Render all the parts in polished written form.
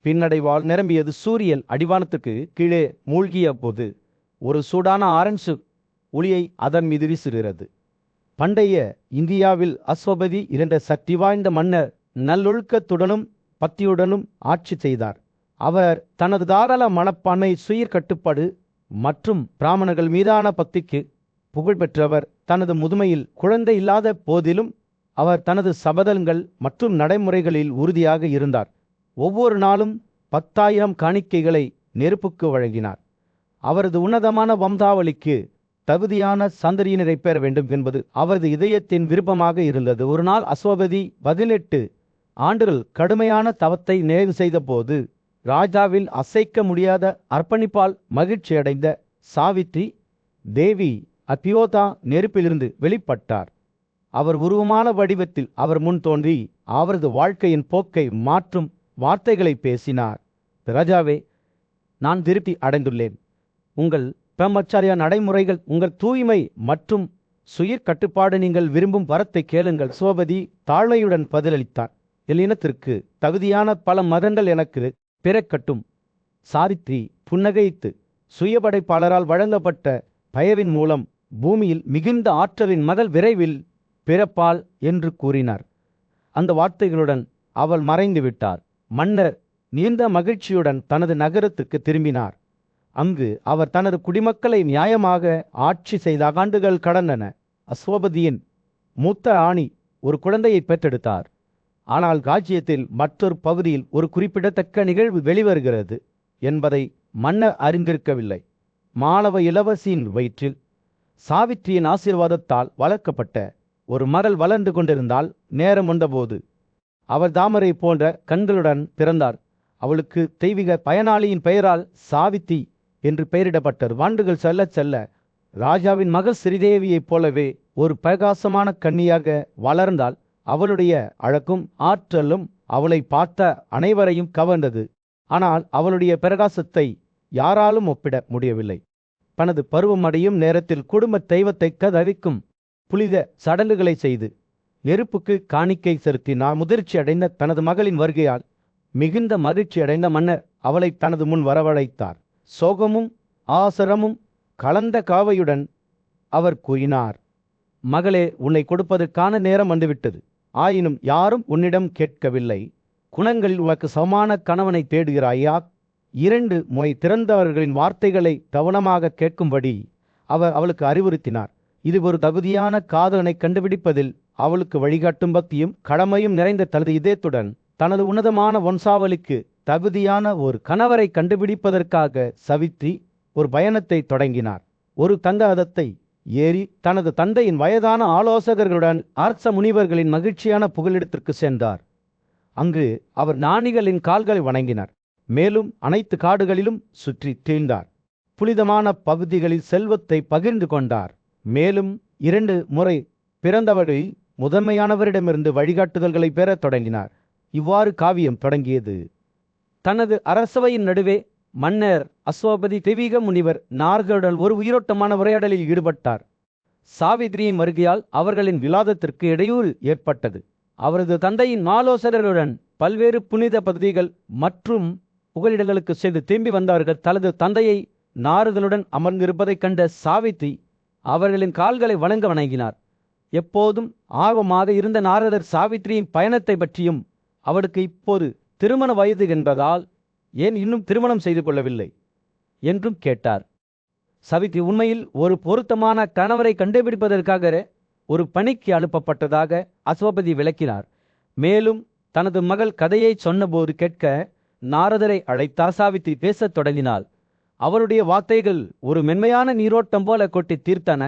பின்னடைவால் நிரம்பியது. சூரியன் அடிவானத்துக்கு கீழே மூழ்கிய போது ஒரு சூடான ஆரஞ்சு ஒளியை அதன் மீது வீசுகிறது. பண்டைய இந்தியாவில் அஸ்வபதி என்ற சக்தி வாய்ந்த மன்னர் நல்லொழுக்கத்துடனும் பக்தியுடனும் ஆட்சி செய்தார். அவர் தனது தாராள மனப்பான்மை, சுய கட்டுப்பாடு மற்றும் பிராமணர்கள் மீதான பக்திக்கு புகழ் பெற்றவர். தனது முதுமையில் குழந்தை இல்லாத போதிலும் அவர் தனது சபதங்கள் மற்றும் நடைமுறைகளில் உறுதியாக இருந்தார். ஒவ்வொரு நாளும் 10,000 காணிக்கைகளை நெருப்புக்கு வழங்கினார். அவரது உன்னதமான வம்சாவளிக்கு தகுதியான சந்ததியினரை பெற வேண்டும் என்பது அவரது இதயத்தின் விருப்பமாக இருந்தது. ஒரு நாள் அஸ்வபதி 18 ஆண்டுகள் கடுமையான தவத்தை நிறைவு செய்த போது ராஜாவின் அசைக்க முடியாத அர்ப்பணிப்பால் மகிழ்ச்சியடைந்த சாவித்ரி தேவி அத்யோதா நெருப்பிலிருந்து வெளிப்பட்டார். அவர் உருவமான வடிவத்தில் அவர் முன் தோன்றி அவரது வாழ்க்கையின் போக்கை மாற்றும் வார்த்தைகளை பேசினார். ராஜாவே, நான் திருப்தி அடைந்துள்ளேன். உங்கள் பிரம்மச்சாரிய நடைமுறைகள், உங்கள் தூய்மை மற்றும் சுய கட்டுப்பாடு, நீங்கள் விரும்பும் வரத்தை கேளுங்கள். சோபதி தாழ்மையுடன் பதிலளித்தார். என் இனத்திற்கு தகுதியான பல மதங்கள் எனக்கு பிறக்கட்டும். சாவித்ரி புன்னகைத்து சுயபடைப்பாளரால் வழங்கப்பட்ட பயவின் மூலம் பூமியில் மிகுந்த ஆற்றலின் மகள் விரைவில் பிறப்பாள் என்று கூறினார். அந்த வார்த்தைகளுடன் அவள் மறைந்து விட்டார். மன்னர் நீண்ட மகிழ்ச்சியுடன் தனது நகரத்துக்கு திரும்பினார். அங்கு அவர் தனது குடிமக்களை நியாயமாக ஆட்சி செய்த ஆண்டுகள் கடந்தன. அஸ்வபதியின் மூத்த ஆணி ஒரு குழந்தையை பெற்றெடுத்தார். ஆனால் ராஜ்யத்தில் மற்றொரு பகுதியில் ஒரு குறிப்பிடத்தக்க நிகழ்வு வெளிவருகிறது என்பதை மன்னர் அறிந்திருக்கவில்லை. மாணவ இளவரசியின் வயிற்றில் சாவித்ரியின் ஆசீர்வாதத்தால் வளர்க்கப்பட்ட ஒரு மகள் வளர்ந்து கொண்டிருந்தால் நேரம் வந்தபோது அவர் தாமரை போன்ற கண்களுடன் பிறந்தார். அவளுக்கு தெய்வீக பயனாளியின் பெயரால் சாவித்தி என்று பெயரிடப்பட்டது. ஆண்டுகள் செல்ல செல்ல ராஜாவின் மகள் ஸ்ரீதேவியைப் போலவே ஒரு பிரகாசமான கன்னியாக வளர்ந்தால். அவளுடைய அழகும் ஆற்றலும் அவளை பார்த்த அனைவரையும் கவர்ந்தது. ஆனால் அவளுடைய பிரகாசத்தை யாராலும் ஒப்பிட முடியவில்லை. தனது பருவமடையும் நேரத்தில் குடும்ப தெய்வத்தை கதறிக்கும் புனித சடங்குகளை செய்து நெருப்புக்கு காணிக்கை செலுத்தினார். முதிர்ச்சி அடைந்த தனது மகளின் வருகையால் மிகுந்த மகிழ்ச்சி அடைந்த மன்னர் அவளை தனது முன் வரவழைத்தார். சோகமும் ஆசரமும் கலந்த காவையுடன் அவர் கூறினார், மகளே, உன்னை கொடுப்பதற்கான நேரம் வந்துவிட்டது. ஆயினும் யாரும் உன்னிடம் கேட்கவில்லை. குணங்களில் உனக்கு சமமான கணவனை தேடுகிறாயா? 2 முறை திறந்தவர்களின் வார்த்தைகளை கவனமாக கேட்கும்படி அவர் அவளுக்கு அறிவுறுத்தினார். இது ஒரு தகுதியான காதலனை கண்டுபிடிப்பதில் அவளுக்கு வழிகாட்டும் பக்தியும் கடமையும் நிறைந்த தனது இதயத்துடன் தனது உன்னதமான வம்சாவளிக்கு தகுதியான ஒரு கணவரை கண்டுபிடிப்பதற்காக சாவித்ரி ஒரு பயணத்தை தொடங்கினார். ஒரு தங்கத்தை ஏறி தனது தந்தையின் வயதான ஆலோசகர்களுடன் அரச முனிவர்களின் மகிழ்ச்சியான புகலிடத்திற்கு சென்றார். அங்கு அவர் ஞானிகளின் கால்களை வணங்கினார். மேலும் அனைத்து காடுகளிலும் சுற்றி திரிந்தார். புனிதமான பகுதிகளில் செல்வத்தை பகிர்ந்து கொண்டார். மேலும் 2 முறை பிறந்தவரில் முதன்மையானவரிடமிருந்து வழிகாட்டுதல்களை பெறத் தொடங்கினார். இவ்வாறு காவியம் தொடங்கியது. தனது அரசவையின் நடுவே மன்னர் அஸ்வபதி தெய்வீக முனிவர் நார்களுடன் ஒரு உயிரோட்டமான உரையாடலில் ஈடுபட்டார். சாவித்ரியின் வருகையால் அவர்களின் விவாதத்திற்கு இடையூறு ஏற்பட்டது. அவரது தந்தையின் ஆலோசகர்களுடன் பல்வேறு புனித பகுதிகள் மற்றும் புகலிடங்களுக்கு சென்று திரும்பி வந்தார்கள். தனது தந்தையை நாரதனுடன் அமர்ந்திருப்பதைக் கண்ட சாவித்ரி அவர்களின் கால்களை வணங்கினார். எப்போதும் ஆர்வமாக இருந்த நாரதர் சாவித்ரியின் பயணத்தை பற்றியும் அவளுக்கு இப்போது திருமண வயது என்பதால் ஏன் இன்னும் திருமணம் செய்து கொள்ளவில்லை என்றும் கேட்டார். சாவித்ரி உண்மையில் ஒரு பொருத்தமான கணவரை கண்டுபிடிப்பதற்காக ஒரு பணிக்கு அனுப்பப்பட்டதாக அஸ்வபதி விளக்கினார். மேலும் தனது மகள் கதையை சொன்னபோது கேட்க நாரதரை அழைத்தார். சாவித்ரி பேசத் தொடங்கினாள். அவருடைய வார்த்தைகள் ஒரு மென்மையான நீரோட்டம் போல கொட்டி தீர்த்தன.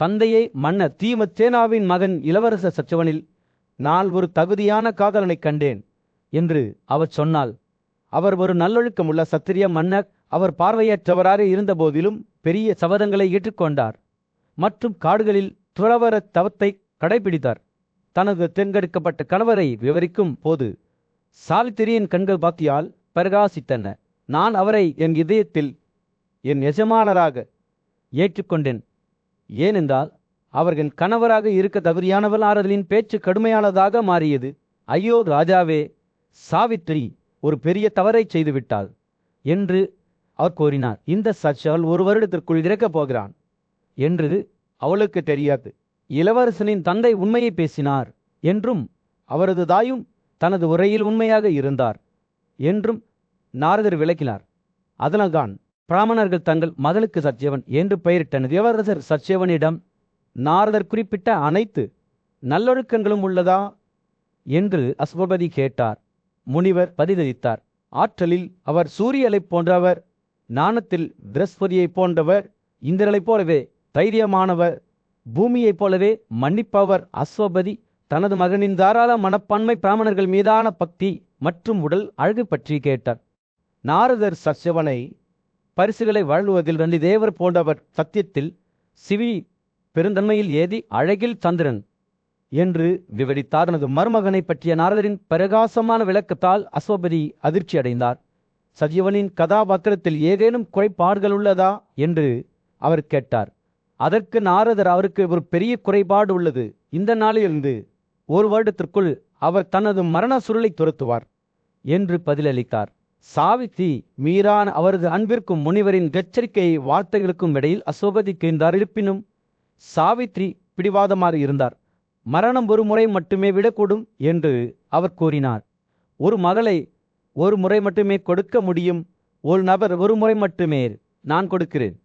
தந்தையை மன்னர் தீமச்சேனாவின் மகன் இளவரச சச்சவனில் நான் ஒரு தகுதியான காதலனை கண்டேன் என்று அவர் சொன்னாள். அவர் ஒரு நல்லொழுக்கமுள்ள சத்திரிய மன்னர். அவர் பார்வையற்றவராக இருந்த போதிலும் பெரிய சபதங்களை ஏற்றுக்கொண்டார் மற்றும் காடுகளில் துறவர தவத்தை கடைபிடித்தார். தனது தேர்ந்தெடுக்கப்பட்ட கணவரை விவரிக்கும் போது சாவித்திரியின் கண்கள் பாத்தியால் பிரகாசித்தன. நான் அவரை என் இதயத்தில் என் எஜமானராக ஏற்றுக்கொண்டேன். ஏனென்றால் அவர்கள் கணவராக இருக்க தகுதியானவள். ஆறுதலின் பேச்சு கடுமையானதாக மாறியது. ஐயோ ராஜாவே, சாவித்ரி ஒரு பெரிய தவறை செய்துவிட்டாள் என்று அவர் கூறினார். இந்த சர்ச்சவள் 1 வருடத்திற்குள் இறக்கப் போகிறான் என்று அவளுக்கு தெரியாது. இளவரசனின் தந்தை உண்மையை பேசினார் என்றும் அவரது தாயும் தனது உரையில் உண்மையாக இருந்தார் என்றும் நாரதர் விளக்கினார். அதனால்தான் பிராமணர்கள் தங்கள் மகளுக்கு சத்யவன் என்று பெயரிட்டனர். இளவரசர் சத்யவனிடம் நாரதர் குறிப்பிட்ட அனைத்து நல்லொழுக்கங்களும் உள்ளதா என்று அஸ்வபதி கேட்டார். முனிவர் பதிலளித்தார். ஆற்றலில் அவர் சூரியனைப் போன்றவர், ஞானத்தில் பிரஸ்பதியைப் போன்றவர், இந்திரனைப் போலவே தைரியமானவர், பூமியைப் போலவே மன்னிப்பவர். அஸ்வபதி தனது மகனின் தாராள மனப்பான்மை, பிராமணர்கள் மீதான பக்தி மற்றும் உடல் அழகு பற்றி கேட்டார். நாரதர் சத்யவனை பரிசுகளை வழங்குவதில் நந்தி தேவர் போன்றவர், சத்தியத்தில் சிவி, பெருந்தன்மையில் ஏதி, அழகில் சந்திரன் என்று விவரித்தார். தனது மருமகனை பற்றிய நாரதரின் பிரகாசமான விளக்கத்தால் அஸ்வபதி அதிர்ச்சி அடைந்தார். சத்யவனின் கதாபாத்திரத்தில் ஏதேனும் குறைபாடுகள் உள்ளதா என்று அவர் கேட்டார். அதற்கு நாரதர், அவருக்கு ஒரு பெரிய குறைபாடு உள்ளது. இந்த நாளிலிருந்து 1 வருடத்திற்குள் அவர் தனது மரண சுருளை துரத்துவார் என்று பதிலளித்தார். சாவித்ரி மீரான அவரது அன்பிற்கும் முனிவரின் எச்சரிக்கை வார்த்தைகளுக்கும் இடையில் அஸ்வபதிக்கு இருந்தார். இருப்பினும் சாவித்ரி பிடிவாதமாக இருந்தார். மரணம் 1 முறை மட்டுமே விடக்கூடும் என்று அவர் கூறினார். ஒரு மகளை 1 முறை மட்டுமே கொடுக்க முடியும். ஒரு நபர் 1 முறை மட்டுமே நான் கொடுக்கிறேன்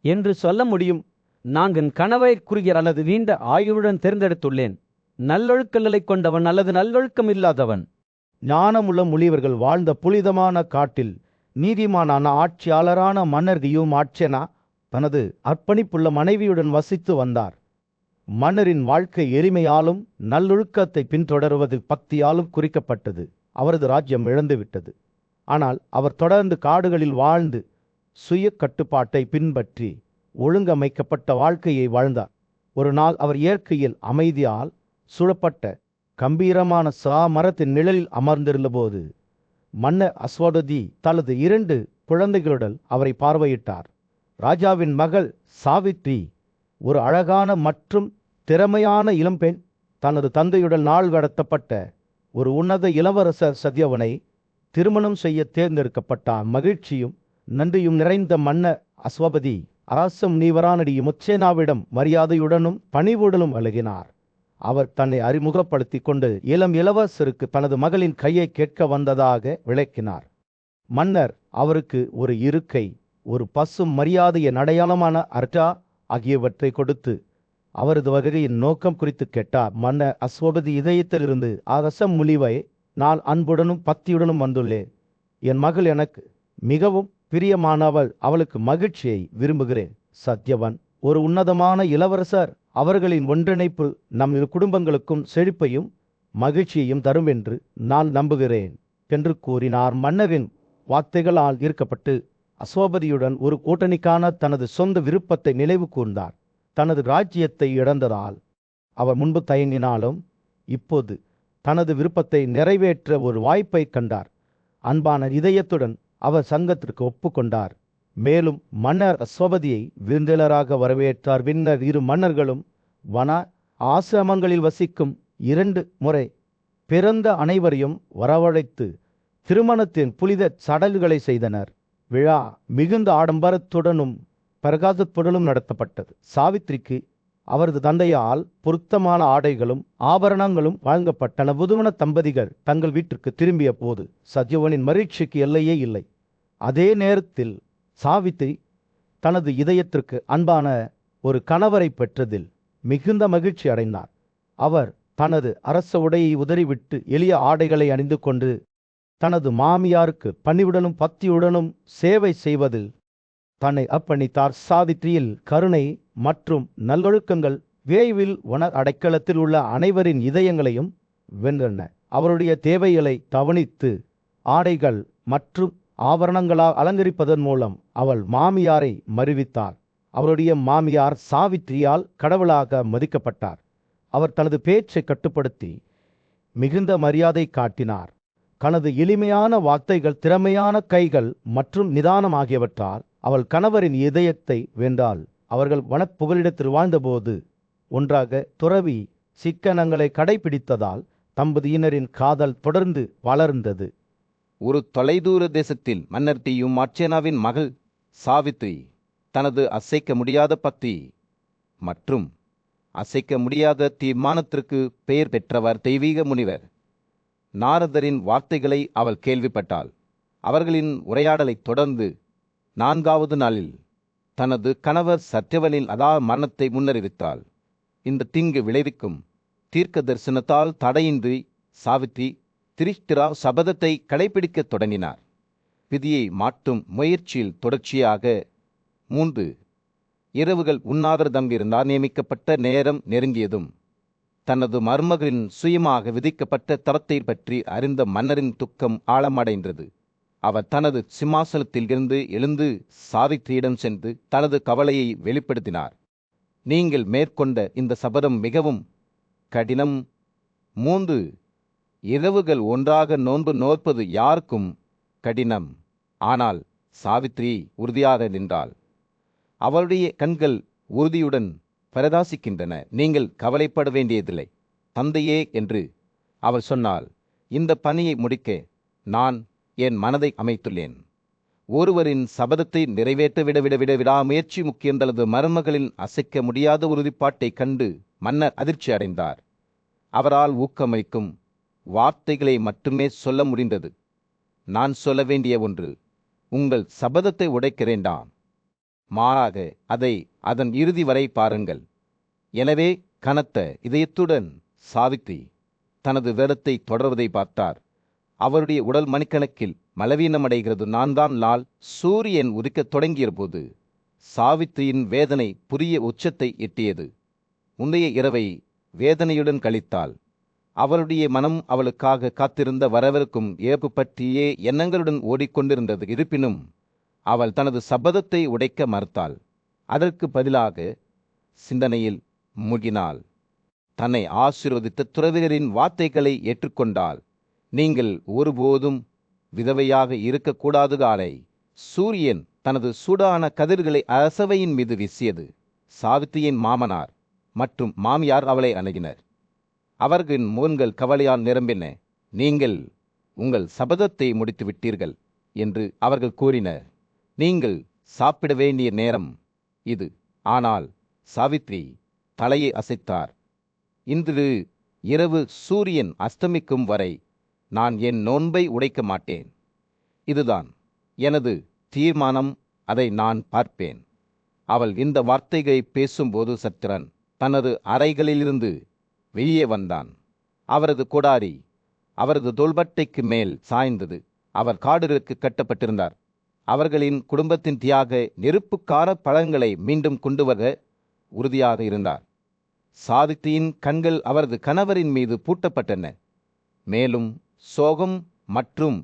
என்று சொல்ல முடியும். நான் என் கனவை குறுகிய அல்லது நீண்ட ஆயுளுடன் தேர்ந்தெடுத்துள்ளேன். நல்லொழுக்கங்களை கொண்டவன் அல்லது நல்லொழுக்கம் இல்லாதவன். ஞானமுள்ள முனிவர்கள் வாழ்ந்த புனிதமான காட்டில் நீதிமானான ஆட்சியாளரான மன்னர் கியுமாட்சனா தனது அர்ப்பணிப்புள்ள மனைவியுடன் வசித்து வந்தார். மன்னரின் வாழ்க்கை எளிமையாலும் நல்லொழுக்கத்தை பின்தொடர்வதில் பக்தியாலும் குறிக்கப்பட்டது. அவரது ராஜ்யம் இழந்துவிட்டது. ஆனால் அவர் தொடர்ந்து காடுகளில் வாழ்ந்து சுய கட்டுப்பாட்டை பின்பற்றி ஒழுங்கமைக்கப்பட்ட வாழ்க்கையை வாழ்ந்தார். ஒரு நாள் அவர் இயற்கையில் அமைதியால் சூழப்பட்ட கம்பீரமான மரத்தின் நிழலில் அமர்ந்திருந்தபோது மன்னர் அஸ்வபதி தனது 2 குழந்தைகளுடன் அவரை பார்வையிட்டார். ராஜாவின் மகள் சாவித்ரி ஒரு அழகான மற்றும் திறமையான இளம்பெண். தனது தந்தையுடன் நாள் கடத்தப்பட்ட ஒரு உன்னத இளவரசர் சத்யவனை திருமணம் செய்ய தேர்ந்தெடுக்கப்பட்டார். மகிழ்ச்சியும் நன்றியும் நிறைந்த மன்னர் அஸ்வபதி அரச முனிவரான முச்சேனாவிடம் மரியாதையுடனும் பணிவுடனும் அழகினார். அவர் தன்னை அறிமுகப்படுத்தி கொண்டு இளம் இளவரசருக்கு தனது மகளின் கையை கேட்க வந்ததாக விளக்கினார். மன்னர் அவருக்கு ஒரு இருக்கை, ஒரு பசும் மரியாதையின் அடையாளமான அர்டா ஆகியவற்றை கொடுத்து அவரது வகையின் நோக்கம் குறித்து கேட்டார். மன்னர் அஸ்வபதி இதயத்திலிருந்து, அரச முனிவை, நான் அன்புடனும் பக்தியுடனும் வந்துள்ளேன். என் மகள் எனக்கு மிகவும் பிரியமானவள். அவளுக்கு மகிழ்ச்சியை விரும்புகிறேன். சத்யவன் ஒரு உன்னதமான இளவரசர். அவர்களின் ஒன்றிணைப்பு நம் குடும்பங்களுக்கும் செழிப்பையும் மகிழ்ச்சியையும் தரும் என்று நான் நம்புகிறேன் என்று கூறினார். மன்னரின் வார்த்தைகளால் ஈர்க்கப்பட்டு அஸ்வபதியுடன் ஒரு கூட்டணிக்கான தனது சொந்த விருப்பத்தை நினைவு கூர்ந்தார். தனது ராஜ்யத்தை இழந்ததால் அவர் முன்பு தயங்கினாலும் இப்போது தனது விருப்பத்தை நிறைவேற்ற ஒரு வாய்ப்பை கண்டார். அன்பான இதயத்துடன் அவர் சங்கத்திற்கு ஒப்புக்கொண்டார். மேலும் மன்னர் அஸ்வபதியை விருந்தினராக வரவேற்றார். பின்னர் 2 மன்னர்களும் வன ஆசிரமங்களில் வசிக்கும் 2 முறை பிறந்த அனைவரையும் வரவழைத்து திருமணத்தின் புனித சடங்குகளை செய்தனர். விழா மிகுந்த ஆடம்பரத்துடனும் பிரகாசத்துடனும் நடத்தப்பட்டது. சாவித்ரிக்கு அவரது தந்தையால் பொருத்தமான ஆடைகளும் ஆபரணங்களும் வழங்கப்பட்டன. புதுமண தம்பதிகள் தங்கள் வீட்டிற்கு திரும்பிய போது சத்யவனின் மகிழ்ச்சிக்கு எல்லையே இல்லை. அதே நேரத்தில் சாவித்ரி தனது இதயத்திற்கு அன்பான ஒரு கணவரை பெற்றதில் மிகுந்த மகிழ்ச்சி அடைந்தார். அவர் தனது அரச உடையை உதறிவிட்டு எளிய ஆடைகளை அணிந்து கொண்டு தனது மாமியாருக்கு பணிவுடனும் பக்தியுடனும் சேவை செய்வதில் தன்னை அர்ப்பணித்தார். சாவித்ரியில் கருணை மற்றும் நல்லொழுக்கங்கள் விரைவில் அடைக்கலத்தில் உள்ள அனைவரின் இதயங்களையும் வென்றன. அவருடைய தேவைகளை கவனித்து ஆடைகள் மற்றும் ஆபரணங்களால் அலங்கரிப்பதன் மூலம் அவள் மாமியாரை மறுவித்தார். அவருடைய மாமியார் சாவித்ரியால் கடவுளாக மதிக்கப்பட்டார். அவர் தனது பேச்சை கட்டுப்படுத்தி மிகுந்த மரியாதை காட்டினார். தனது எளிமையான வார்த்தைகள், திறமையான கைகள் மற்றும் நிதானம் ஆகியவற்றால் அவள் கணவரின் இதயத்தை வென்றாள். அவர்கள் வனப்புகலிடத்தில் வாழ்ந்தபோது ஒன்றாக துறவி சிக்கனங்களை கடைபிடித்ததால் தம்பதியினரின் காதல் தொடர்ந்து வளர்ந்தது. ஒரு தொலைதூர தேசத்தில் மன்னர் டியும் மார்ச்சேனாவின் மகள் சாவித்ரி தனது அசைக்க முடியாத பக்தி மற்றும் அசைக்க முடியாத தீர்மானத்திற்கு பெயர் பெற்றவர் தெய்வீக முனிவர் நாரதரின் வார்த்தைகளை அவள் கேள்விப்பட்டாள். அவர்களின் உரையாடலைத் தொடர்ந்து 4வது நாளில் தனது கணவர் சத்யவனின் மரணத்தை முன்னறிவித்தாள். இந்த தீங்கு விளைவிக்கும் தீர்க்க தரிசனத்தால் தடையின்றி சாவித்ரி திரிஷ்டிரா சபதத்தை கடைபிடிக்கத் தொடங்கினார். விதியை மாற்றும் முயற்சியில் தொடர்ச்சியாக 3 இரவுகள் உண்ணாவிரதம் இருந்தார். நியமிக்கப்பட்ட நேரம் நெருங்கியதும் தனது மருமகளின் சுயமாக விதிக்கப்பட்ட தரத்தை பற்றி அறிந்த மன்னரின் துக்கம் ஆழமடைந்தது. அவர் தனது சிம்மாசனத்தில் இருந்து எழுந்து சாவித்ரியிடம் சென்று தனது கவலையை வெளிப்படுத்தினார். நீங்கள் மேற்கொண்ட இந்த சபதம் மிகவும் கடினம். 3 இரவுகள் ஒன்றாக நோன்பு நோற்பது யாருக்கும் கடினம். ஆனால் சாவித்ரி உறுதியாக நின்றாள். அவளுடைய கண்கள் உறுதியுடன் பிரகாசிக்கின்றன. நீங்கள் கவலைப்பட வேண்டியதில்லை தந்தையே என்று அவள் சொன்னாள். இந்த பணியை முடிக்க நான் என் மனதை அமைத்துள்ளேன். ஒருவரின் சபதத்தை நிறைவேற்ற விடாமுயற்சி முக்கியம். தனது மருமகளின் அசைக்க முடியாத உறுதிப்பாட்டைக் கண்டு மன்னர் அதிர்ச்சி அடைந்தார். அவரால் ஊக்கமளிக்கும் வார்த்தைகளை மட்டுமே சொல்ல முடிந்தது. நான் சொல்ல வேண்டிய ஒன்று, உங்கள் சபதத்தை உடைக்க வேண்டாம், மாறாக அதை அதன் இறுதி வரை பாருங்கள். எனவே கனத்த இதயத்துடன் சாவித்ரி தனது வேடத்தை தொடர்வதை பார்த்தார். அவருடைய உடல் மணிக்கணக்கில் பலவீனமடைகிறது. 4ஆம் நாள் சூரியன் உதிக்கத் தொடங்கிய போது சாவித்ரியின் வேதனை புதிய உச்சத்தை எட்டியது. முந்தைய இரவை வேதனையுடன் கழித்தாள். அவளுடைய மனம் அவளுக்காக காத்திருந்த வரவிருக்கும் இழப்பு பற்றியே எண்ணங்களுடன் ஓடிக்கொண்டிருந்தது. இருப்பினும் அவள் தனது சபதத்தை உடைக்க மறுத்தாள். அதற்கு பதிலாக சிந்தனையில் மூழ்கினாள். தன்னை ஆசீர்வதித்த துறவியரின் வார்த்தைகளை ஏற்றுக்கொண்டாள். நீங்கள் ஒருபோதும் விதவையாக இருக்கக்கூடாது. காலை சூரியன் தனது சூடான கதிர்களை அரசவையின் மீது வீசியது. சாவித்திரியின் மாமனார் மற்றும் மாமியார் அவளை அணுகினர். அவர்களின் முகங்கள் கவலையால் நிரம்பின. நீங்கள் உங்கள் சபதத்தை முடித்து விட்டீர்கள் என்று அவர்கள் கூறினர். நீங்கள் சாப்பிட வேண்டிய நேரம் இது. ஆனால் சாவித்ரி தலையை அசைத்தார். இன்று இரவு சூரியன் அஸ்தமிக்கும் வரை நான் என் நோன்பை உடைக்க மாட்டேன். இதுதான் எனது தீர்மானம், அதை நான் பார்ப்பேன். அவள் இந்த வார்த்தைகளை பேசும்போது சத்திரன் தனது அறைகளிலிருந்து வெளியே வந்தான். அவரது கொடாரி அவரது தோள்பட்டைக்கு மேல் சாய்ந்தது. அவர் காடுகளுக்கு கட்டப்பட்டிருந்தார். அவர்களின் குடும்பத்தின் தியாக நெருப்புக்கார பழங்களை மீண்டும் கொண்டு வர உறுதியாக இருந்தார். சாவித்திரியின் கண்கள் அவரது கணவரின் மீது பூட்டப்பட்டன. மேலும் சோகம் மற்றும்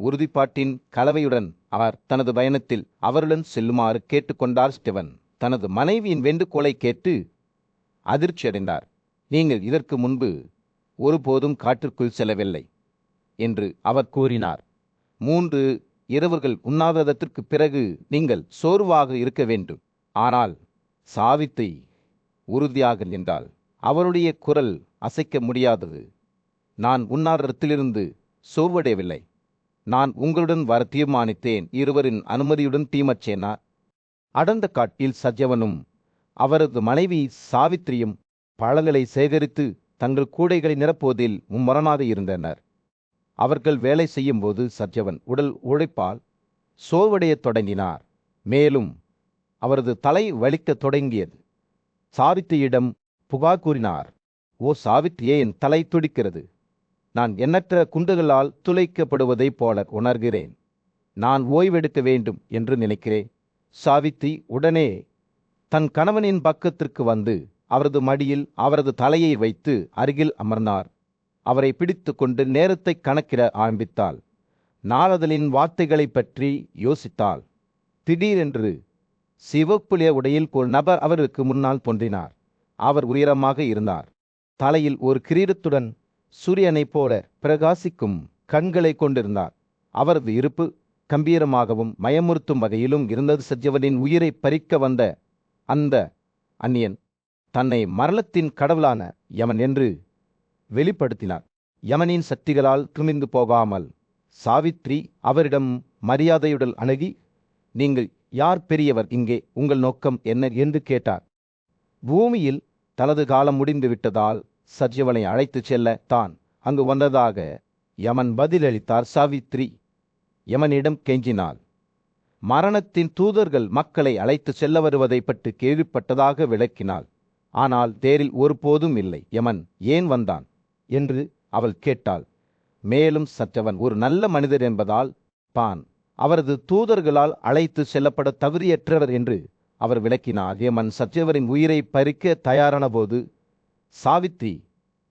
உறுதிப்பாட்டின் கலவையுடன் அவர் தனது பயணத்தில் அவருடன் செல்லுமாறு கேட்டுக்கொண்டார். ஸ்டெவன் தனது மனைவியின் வேண்டுகோளை கேட்டு அதிர்ச்சியடைந்தார். நீங்கள் இதற்கு முன்பு ஒருபோதும் காட்டிற்குள் செல்லவில்லை என்று அவர் கூறினார். 3 இரவுகள் உண்ணாவிரதத்திற்கு பிறகு நீங்கள் சோர்வாக இருக்க வேண்டும். ஆனால் சாவித்ரி உறுதியாக நின்றாள். அவருடைய குரல் அசைக்க முடியாதது. நான் உண்ணாவிரதத்திலிருந்து சோர்வடையவில்லை. நான் உங்களுடன் வர தீர்மானித்தேன். இருவரின் அனுமதியுடன் தீமச்சேனா அடர்ந்த காட்டில் சத்யவனும் அவரது மனைவி சாவித்திரியும் பழங்களை சேகரித்து தங்கள் கூடைகளை நிரப்புவதில் மும்மரமாக இருந்தனர். அவர்கள் வேலை செய்யும்போது சத்யவன் உடல் உழைப்பால் சோர்வடையத் தொடங்கினார். மேலும் அவரது தலை வலிக்கத் தொடங்கியது. சாவித்திரியிடம் புகார் கூறினார். ஓ சாவித்திரியே, என் தலை துடிக்கிறது. நான் எண்ணற்ற குண்டுகளால் துளைக்கப்படுவதைப் போல உணர்கிறேன். நான் ஓய்வெடுக்க வேண்டும் என்று நினைக்கிறேன். சாவித்திரி உடனே தன் கணவனின் பக்கத்திற்கு வந்து அவரது மடியில் அவரது தலையை வைத்து அருகில் அமர்ந்தார். அவரை பிடித்து கொண்டு நேரத்தை கணக்கிட ஆரம்பித்தாள். நாரதலின் வார்த்தைகளை பற்றி யோசித்தாள். திடீரென்று சிவப்புலிய உடையில் ஒரு நபர் அவருக்கு முன்னால் தோன்றினார். அவர் உயரமாக இருந்தார். தலையில் ஒரு கிரீடத்துடன் சூரியனைப் போல பிரகாசிக்கும் கண்களை கொண்டிருந்தார். அவரது இருப்பு கம்பீரமாகவும் பயமுறுத்தும் வகையிலும் இருந்தது. சத்யவனின் உயிரை பறிக்க வந்த அந்த அந்நியன் தன்னை மரணத்தின் கடவுளான யமன் என்று வெளிப்படுத்தினார். யமனின் சக்திகளால் துமிந்து போகாமல் சாவித்ரி அவரிடம் மரியாதையுடன் அணுகி, நீங்கள் யார் பெரியவர் இங்கே, உங்கள் நோக்கம் என்ன என்று கேட்டார். பூமியில் தனது காலம் முடிந்து விட்டதால் சத்யவனை அழைத்துச் செல்ல தான் அங்கு வந்ததாக யமன் பதிலளித்தார். சாவித்ரி யமனிடம் கெஞ்சினாள். மரணத்தின் தூதர்கள் மக்களை அழைத்து செல்ல வருவதை பற்றி கேள்விப்பட்டதாக விளக்கினாள். ஆனால் தேரில் ஒருபோதும் இல்லை. யமன் ஏன் வந்தான் என்று அவள் கேட்டாள். மேலும் சத்யவன் ஒரு நல்ல மனிதர் என்பதால் தான் அவரது தூதர்களால் அழைத்து செல்லப்பட தகுதியற்றவர் என்று அவர் விளக்கினார். யமன் சத்யவனின் உயிரை பறிக்க தயாரான போது சாவித்ரி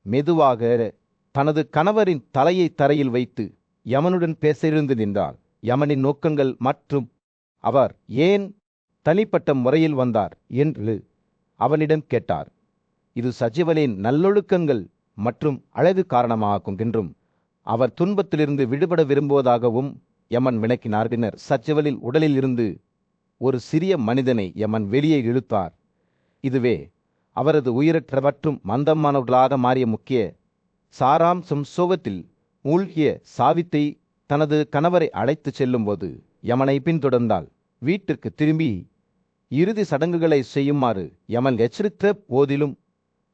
மெதுவாக தனது கணவரின் தலையை தரையில் வைத்து யமனுடன் பேச இருந்து நின்றார். யமனின் நோக்கங்கள் மற்றும் அவர் ஏன் தனிப்பட்ட முறையில் வந்தார் என்று அவனிடம் கேட்டார். இது சத்யவனின் நல்லொழுக்கங்கள் மற்றும் அழகு காரணமாகும் என்றும் அவர் துன்பத்திலிருந்து விடுபட விரும்புவதாகவும் யமன் விளக்கினார். பின்னர் சத்யவனின் உடலில் இருந்து ஒரு சிறிய மனிதனை யமன் வெளியே இழுத்தார். இதுவே அவரது உயிரற்ற மற்றும் மந்தமானவர்களாக மாறிய முக்கிய சாராம்சம். சோகத்தில் மூழ்கிய சாவித்தை தனது கணவரை அழைத்து செல்லும்போது யமனை பின்தொடர்ந்தால் வீட்டிற்கு திரும்பி இறுதி சடங்குகளை செய்யுமாறு யமன் எச்சரித்த போதிலும்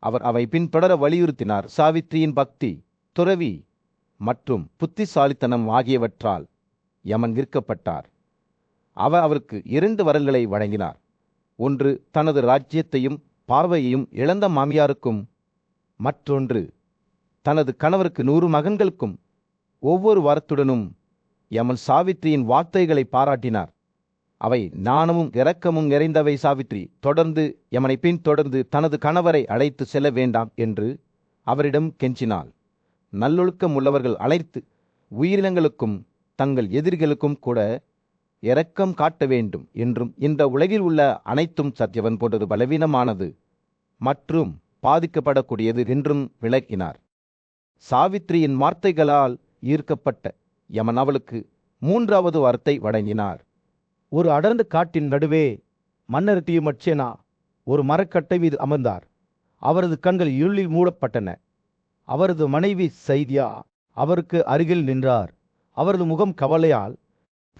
அவர் அவை பின்தொடர வலியுறுத்தினார். சாவித்ரியின் பக்தி, துறவி மற்றும் புத்திசாலித்தனம் ஆகியவற்றால் யமன் ஈர்க்கப்பட்டார். அவர் அவருக்கு 2 வரங்களை வழங்கினார். ஒன்று தனது ராஜ்யத்தையும் பார்வையையும் இழந்த மாமியாருக்கும், மற்றொன்று தனது கணவருக்கு 100 மகன்களுக்கும். ஒவ்வொரு வாரத்துடனும் யமன் சாவித்ரியின் வார்த்தைகளை பாராட்டினார். அவை நாணமும் இரக்கமும் நிறைந்தவை. சாவித்ரி தொடர்ந்து யமனை பின்தொடர்ந்து தனது கணவரை அழைத்து செல்ல வேண்டாம் என்று அவரிடம் கெஞ்சினாள். நல்லொழுக்கம் உள்ளவர்கள் அனைத்து உயிரினங்களுக்கும் தங்கள் எதிரிகளுக்கும் கூட இரக்கம் காட்ட வேண்டும் என்றும் இந்த உலகில் உள்ள அனைத்தும் சத்யவன் போன்றது பலவீனமானது மற்றும் பாதிக்கப்படக்கூடியது என்றும் விளக்கினார். சாவித்ரியின் வார்த்தைகளால் ஈர்க்கப்பட்ட யமன் அவளுக்கு 3வது வரத்தை வழங்கினார். ஒரு அடர்ந்த காட்டின் நடுவே மன்னர் டியுமட்சேனா ஒரு மரக்கட்டை மீது அமர்ந்தார். அவரது கண்கள் இருளில் மூடப்பட்டன. அவரது மனைவி சைத்யா அவருக்கு அருகில் நின்றார். அவரது முகம் கவலையால்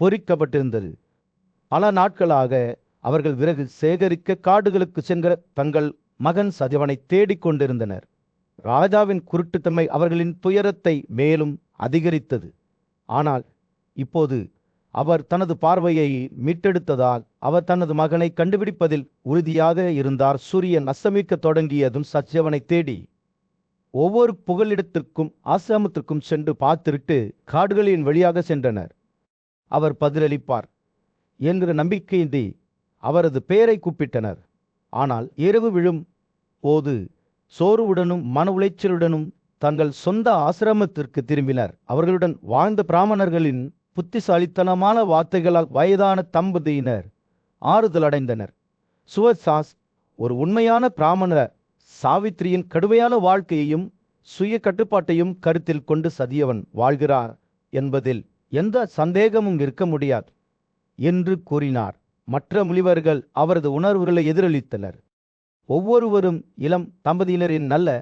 பொறிக்கப்பட்டிருந்தது. பல நாட்களாக அவர்கள் விறகு சேகரிக்க காடுகளுக்கு சென்ற தங்கள் மகன் சத்யவனை தேடிக் கொண்டிருந்தனர். ராஜாவின் குருட்டுத்தன்மை அவர்களின் துயரத்தை மேலும் அதிகரித்தது. ஆனால் இப்போது அவர் தனது பார்வையை மீட்டெடுத்ததால் அவர் தனது மகனை கண்டுபிடிப்பதில் உறுதியாக இருந்தார். சூரியன் அஸ்தமிக்கத் தொடங்கியதும் சத்யவனை தேடி ஒவ்வொரு புகலிடத்திற்கும் ஆசிரமத்திற்கும் சென்று பார்த்துவிட்டு காடுகளின் வழியாக சென்றனர். அவர் பதிலளிப்பார் என்கிற நம்பிக்கையின்றி அவரது பெயரை கூப்பிட்டனர். ஆனால் இரவு விழும் போது சோர்வுடனும் மன உளைச்சலுடனும் தங்கள் சொந்த ஆசிரமத்திற்கு திரும்பினர். அவர்களுடன் வாழ்ந்த பிராமணர்களின் புத்திசாலித்தனமான வார்த்தைகளால் வயதான தம்பதியினர் ஆறுதல் அடைந்தனர். சுவசாஸ் ஒரு உண்மையான பிராமணர் சாவித்ரியின் கடுமையான வாழ்க்கையையும் சுய கட்டுப்பாட்டையும் கருத்தில் கொண்டு சதியவன் வாழ்கிறார் என்பதில் எந்த சந்தேகமும் இருக்க முடியாது என்று கூறினார். மற்ற முனிவர்கள் அவரது உணர்வுகளை எதிரொலித்தனர். ஒவ்வொருவரும் இளம் தம்பதியினரின் நல்ல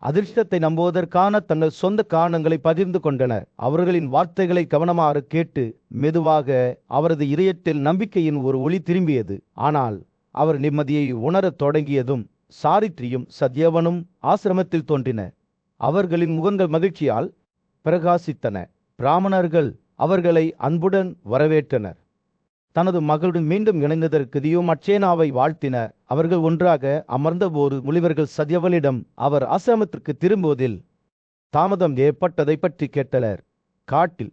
அதிர்ஷ்டத்தை நம்புவதற்கான தங்கள் சொந்த காரணங்களை பகிர்ந்து கொண்டனர். அவர்களின் வார்த்தைகளை கவனமாக கேட்டு மெதுவாக அவரது இதயத்தில் நம்பிக்கையின் ஒரு ஒளி திரும்பியது. ஆனால் அவர் நிம்மதியை உணரத் தொடங்கியதும் சாவித்ரியும் சத்யவனும் ஆசிரமத்தில் தோன்றின. அவர்களின் முகங்கள் மகிழ்ச்சியால் பிரகாசித்தன. பிராமணர்கள் அவர்களை அன்புடன் வரவேற்றனர். தனது மகளுடன் மீண்டும் இணைந்ததற்கு டியுமட்சேனாவை வாழ்த்தினர். அவர்கள் ஒன்றாக அமர்ந்தபோது முனிவர்கள் சத்யவனிடம் அவர் ஆசிரமத்திற்கு திரும்புவதில் தாமதம் ஏற்பட்டதை பற்றி கேட்டனர். காட்டில்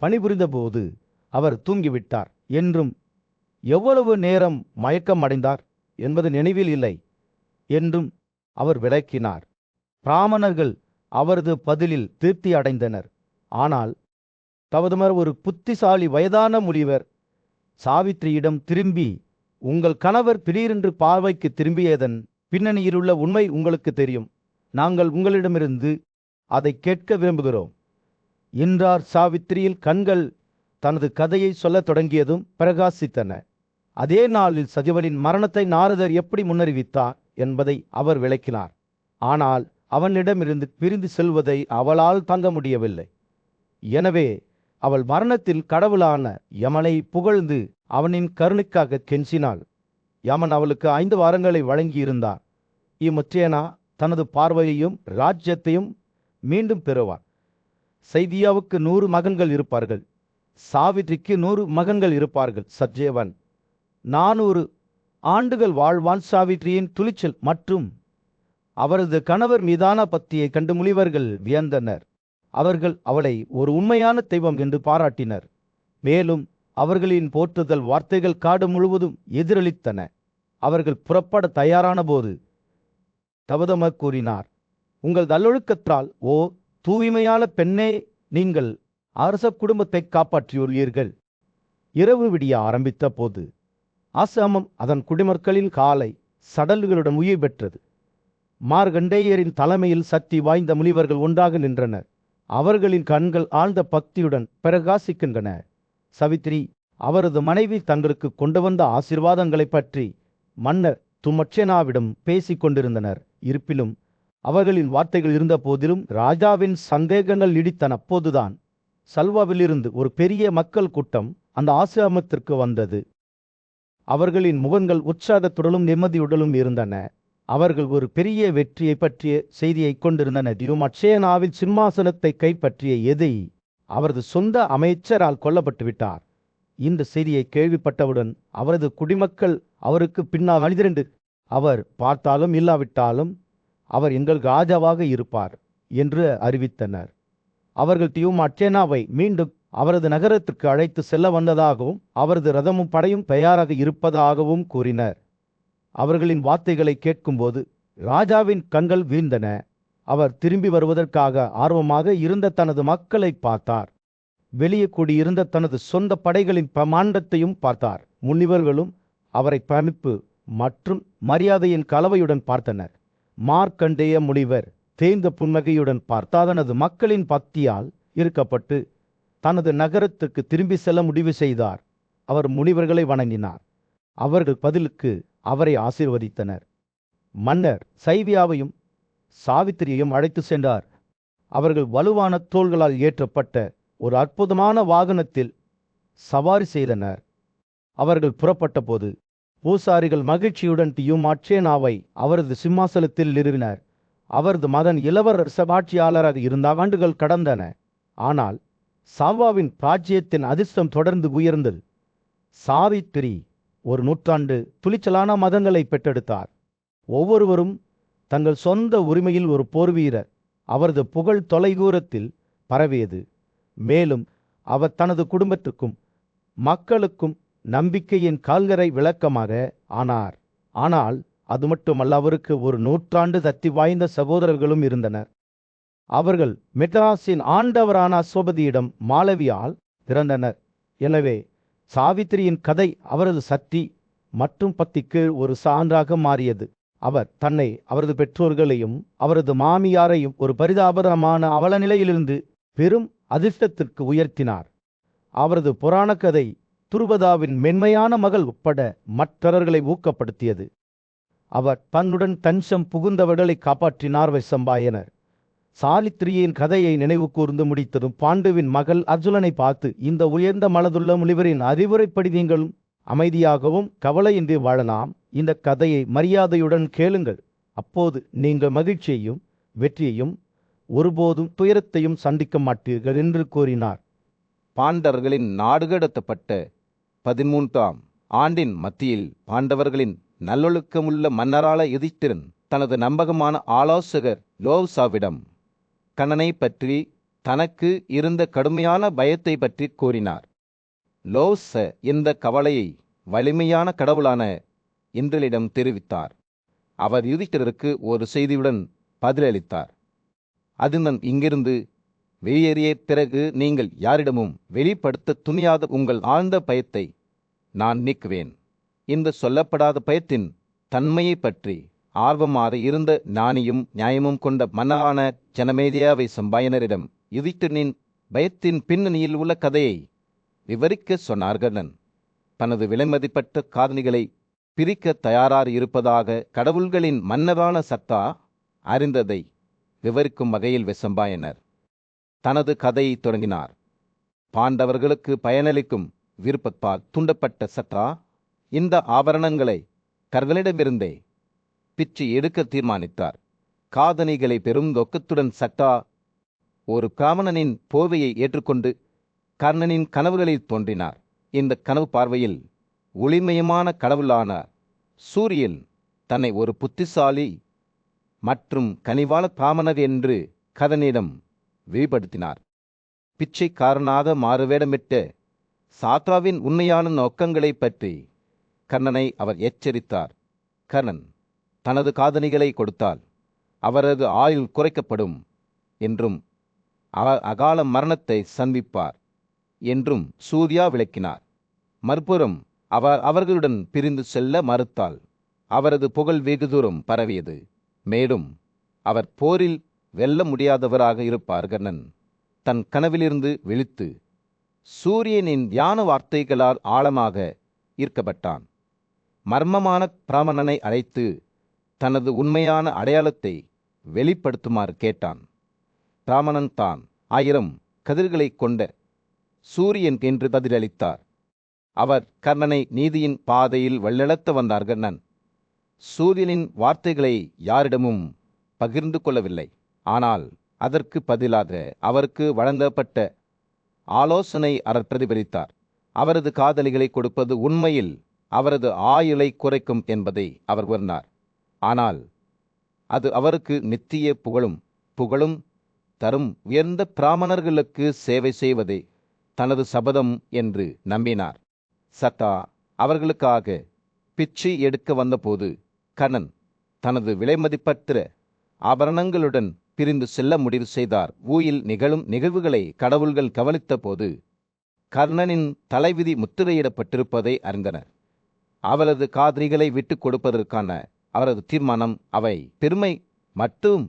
பணிபுரிந்த போது அவர் தூங்கிவிட்டார் என்றும் எவ்வளவு நேரம் மயக்கம் அடைந்தார் என்பது நினைவில் இல்லை என்றும் அவர் விளக்கினார். பிராமணர்கள் அவரது பதிலில் திருப்தி அடைந்தனர். ஆனால் தவதுமர் ஒரு புத்திசாலி வயதான முனிவர் சாவித்ரியிடம் திரும்பி, உங்கள் கணவர் திடீரென்று பார்வைக்கு திரும்பியதன் பின்னணியிலுள்ள உண்மை உங்களுக்கு தெரியும். நாங்கள் உங்களிடமிருந்து அதை கேட்க விரும்புகிறோம் என்றார். சாவித்ரியின் கண்கள் தனது கதையை சொல்லத் தொடங்கியதும் பிரகாசித்தன. அதே நாளில் சத்யவனின் மரணத்தை நாரதர் எப்படி முன்னறிவித்தார் என்பதை அவர் விளக்கினார். ஆனால் அவனிடமிருந்து பிரிந்து செல்வதை அவளால் தாங்க முடியவில்லை. எனவே அவள் மரணத்தில் கடவுளான யமனை புகழ்ந்து அவனின் கருணைக்காக கெஞ்சினாள். யமன் அவளுக்கு 5 வாரங்களை வழங்கியிருந்தார். இம்மற்றேனா தனது பார்வையையும் ராஜ்யத்தையும் மீண்டும் பெறுவார். சைதியாவுக்கு 100 மகன்கள் இருப்பார்கள். சாவித்ரிக்கு 100 மகன்கள் இருப்பார்கள். சத்யவன் 400 ஆண்டுகள் வாழ்வான். சாவித்ரியின் துணிச்சல் மற்றும் அவரது கணவர் மீதான பக்தியை கண்டு முனிவர்கள் வியந்தனர். அவர்கள் அவளை ஒரு உண்மையான தெய்வம் என்று பாராட்டினர். மேலும் அவர்களின் போற்றுதல் வார்த்தைகள் காடு முழுவதும் எதிரொலித்தன. அவர்கள் புறப்பட தயாரான போது தவதமர் கூறினார், உங்கள் நல்லொழுக்கத்தால் ஓ தூய்மையான பெண்ணே, நீங்கள் அரச குடும்பத்தை காப்பாற்றியுள்ளீர்கள். இரவு விடிய ஆரம்பித்த போது ஆசிரமம் அதன் குடிமக்களின் காலை சடல்களுடன் உயிர் பெற்றது. மார்கண்டேயரின் தலைமையில் சக்தி வாய்ந்த முனிவர்கள் ஒன்றாக நின்றனர். அவர்களின் கண்கள் ஆழ்ந்த பக்தியுடன் பிரகாசிக்கின்றன. சவித்ரி அவரது மனைவி தங்களுக்கு கொண்டு வந்த ஆசீர்வாதங்களை பற்றி மன்னர் துமட்சேனாவிடம் பேசிக் கொண்டிருந்தனர். இருப்பினும் அவர்களின் வார்த்தைகள் இருந்த போதிலும் ராஜாவின் சந்தேகங்கள் நீடித்தன. அப்போதுதான் சல்வாவிலிருந்து ஒரு பெரிய மக்கள் கூட்டம் அந்த ஆசிரமத்திற்கு வந்தது. அவர்களின் முகங்கள் உற்சாகத்துடனும் நிம்மதியுடனும் இருந்தன. அவர்கள் ஒரு பெரிய வெற்றியை பற்றிய செய்தியை கொண்டிருந்தனர். திருமட்சேனாவின் சிம்மாசனத்தை கைப்பற்றிய எதை அவரது சொந்த அமைச்சரால் கொல்லப்பட்டு விட்டார். இந்த செய்தியை கேள்விப்பட்டவுடன் அவரது குடிமக்கள் அவருக்கு பின்னால் அணிதிரண்டு, அவர் பார்த்தாலும் இல்லாவிட்டாலும் அவர் எங்கள் ராஜாவாக இருப்பார் என்று அறிவித்தனர். அவர்கள் தியுமட்சேனாவை மீண்டும் அவரது நகரத்திற்கு அழைத்து செல்ல வந்ததாகவும் அவரது ரதமும் படையும் தயாராக இருப்பதாகவும் கூறினர். அவர்களின் வார்த்தைகளை கேட்கும்போது ராஜாவின் கண்கள் வீழ்ந்தன. அவர் திரும்பி வருவதற்காக ஆர்வமாக இருந்த தனது மக்களை பார்த்தார். வெளியே கூடியிருந்த தனது சொந்த படைகளின் பிரமாண்டத்தையும் பார்த்தார். முனிவர்களும் அவரை பணிப்பு மற்றும் மரியாதையின் கலவையுடன் பார்த்தனர். மார்க்கண்டேய முனிவர் தேய்ந்த புன்னகையுடன் பார்த்தார். தனது மக்களின் பக்தியால் ஈர்க்கப்பட்டு தனது நகரத்துக்கு திரும்பி செல்ல முடிவு செய்தார். அவர் முனிவர்களை வணங்கினார். அவர்கள் பதிலுக்கு அவரை ஆசீர்வதித்தனர். மன்னர் சைவியாவையும் சாவித்திரியையும் அழைத்து சென்றார். அவர்கள் வலுவான தோள்களால் ஏற்றப்பட்ட ஒரு அற்புதமான வாகனத்தில் சவாரி செய்தனர். அவர்கள் புறப்பட்ட போது பூசாரிகள் மகிழ்ச்சியுடன் தியுமட்சேனாவை அவரது சிம்மாசனத்தில் நிறுவினர். அவரது மகன் இளவரச ஆட்சியாளராக இருந்த ஆண்டுகள் கடந்தன. ஆனால் சாவாவின் ராஜ்யத்தின் அதிர்ஷ்டம் தொடர்ந்து உயர்ந்தது. சாவித்திரி ஒரு 100 ஆண்டு துணிச்சலான மதங்களை பெற்றெடுத்தார். ஒவ்வொருவரும் தங்கள் சொந்த உரிமையில் ஒரு போர்வீரர். அவரது புகழ் தொலைதூரத்தில் பரவியது. மேலும் அவர் தனது குடும்பத்துக்கும் மக்களுக்கும் நம்பிக்கையின் கால்கரை விளக்கமாக ஆனார். ஆனால் அது மட்டுமல்ல, அவருக்கு ஒரு 100 ஆண்டு சக்தி வாய்ந்த சகோதரர்களும் இருந்தனர். அவர்கள் மெட்ராஸின் ஆண்டவரான அஸ்வபதியிடம் மாளவியால் பிறந்தனர். எனவே சாவித்திரியின் கதை அவரது சக்தி மற்றும் பக்திக்கு ஒரு சான்றாக மாறியது. அவர் தன்னை, அவரது பெற்றோர்களையும் அவரது மாமியாரையும் ஒரு பரிதாபகரமான அவல நிலையிலிருந்து பெரும் அதிர்ஷ்டத்திற்கு உயர்த்தினார். அவரது புராண கதை துருபதாவின் மென்மையான மகள் உட்பட மற்றவர்களை ஊக்கப்படுத்தியது. அவர் தன்னுடன் தஞ்சம் புகுந்தவர்களை காப்பாற்றினார். வைசம்பாயனர் சாவித்திரியின் கதையை நினைவு கூர்ந்து முடித்ததும் பாண்டுவின் மகள் அர்ஜுனனை பார்த்து, இந்த உயர்ந்த மனதுள்ள முனிவரின் அறிவுரைப்படி நீங்களும் அமைதியாகவும் கவலையின்றி வாழலாம். இந்த கதையை மரியாதையுடன் கேளுங்கள். அப்போது நீங்கள் மகிழ்ச்சியையும் வெற்றியையும் ஒருபோதும் துயரத்தையும் சந்திக்க மாட்டீர்கள் என்று கூறினார். பாண்டவர்களின் நாடு கடத்தப்பட்ட 13ஆம் ஆண்டின் மத்தியில் பாண்டவர்களின் நல்லொழுக்கமுள்ள மன்னரான யுதிஷ்டிரன் தனது நம்பகமான ஆலோசகர் லோவ்சாவிடம் கண்ணனை பற்றி தனக்கு இருந்த கடுமையான பயத்தை பற்றி கூறினார். லோவ்ச இந்த கவலையை வலிமையான கடவுளான இந்திரனிடம் தெரிவித்தார். அவர் யுதிஷ்டிரருக்கு ஒரு செய்தியுடன் பதிலளித்தார். அதுதான், இங்கிருந்து வெளியேறிய பிறகு நீங்கள் யாரிடமும் வெளிப்படுத்த துணியாத உங்கள் ஆழ்ந்த பயத்தை நான் நீக்குவேன். இந்த சொல்லப்படாத பயத்தின் தன்மையை பற்றி ஆர்வமாக இருந்த ஞானியும் நியாயமும் கொண்ட மன்னரான ஜனமேதியாவை சம்பாயனரிடம் யுதிஷ்டிரனின் பயத்தின் பின்னணியில் உள்ள கதையை விவரிக்க சொன்னார்கள். தனது விலைமதிப்பற்ற காதணிகளை பிரிக்க தயாராக இருப்பதாக கடவுள்களின் மன்னரான சத்தா அறிந்ததை விவரிக்கும் வகையில் வெசம்பாயனர் தனது கதையை தொடங்கினார். பாண்டவர்களுக்கு பயனளிக்கும் விருப்பத்தால் தூண்டப்பட்ட சட்டா இந்த ஆபரணங்களை கர்ணனிடமிருந்தே பிச்சு எடுக்க தீர்மானித்தார். காதணிகளை பெரும் நோக்கத்துடன் சட்டா ஒரு பிராமணனின் போவையை ஏற்றுக்கொண்டு கர்ணனின் கனவுகளில் தோன்றினார். இந்த கனவு பார்வையில் ஒளிமயமான கடவுளான சூரியன் தன்னை ஒரு புத்திசாலி மற்றும் கனிவான பிராமணர் என்று கர்ணனிடம் வெளிப்படுத்தினார். பிச்சைக்காரனாக மாறுவேடமிட்ட சாத்தாவின் உண்மையான நோக்கங்களை பற்றி கர்ணனை அவர் எச்சரித்தார். கர்ணன் தனது காதணிகளை கொடுத்தால் அவரது ஆயுள் குறைக்கப்படும் என்றும் அவர் அகால மரணத்தை சந்திப்பார் என்றும் சூர்யா விளக்கினார். மறுபுறம் அவர் அவர்களுடன் பிரிந்து செல்ல மறுத்தால் அவரது புகழ் வெகு தூரம் பரவியது. மேலும் அவர் போரில் வெல்ல முடியாதவராக இருப்பார். கர்ணன் தன் கனவிலிருந்து விழித்து சூரியனின் தியான வார்த்தைகளால் ஆழமாக ஈர்க்கப்பட்டான். மர்மமான பிராமணனை அழைத்து தனது உண்மையான அடையாளத்தை வெளிப்படுத்துமாறு கேட்டான். பிராமணன் தான் 1000 கதிர்களை கொண்ட சூரியன் என்று பதிலளித்தார். அவர் கர்ணனை நீதியின் பாதையில் வழிநடத்த வந்தார். கர்ணன் சூரியனின் வார்த்தைகளை யாரிடமும் பகிர்ந்து கொள்ளவில்லை. ஆனால் அதற்கு பதிலாக அவருக்கு வழங்கப்பட்ட ஆலோசனை அவர் பிரதிபலித்தார். அவரது காதலிகளை கொடுப்பது உண்மையில் அவரது ஆயுளை குறைக்கும் என்பதை அவர் உணர்ந்தார். ஆனால் அது அவருக்கு நித்திய புகழும் தரும் உயர்ந்த பிராமணர்களுக்கு சேவை செய்வதே தனது சபதம் என்று நம்பினார். சட்டா அவர்களுக்காக பிச்சை எடுக்க வந்தபோது கர்ணன் தனது விலைமதிப்பற்ற ஆபரணங்களுடன் பிரிந்து செல்ல முடிவு செய்தார். ஊயில் நிகழும் நிகழ்வுகளை கடவுள்கள் கவனித்த போது கர்ணனின் தலைவிதி முத்திரையிடப்பட்டிருப்பதை அறிந்தனர். அவரது காதலிகளை விட்டுக் கொடுப்பதற்கான அவரது தீர்மானம் அவை பெருமை மற்றும்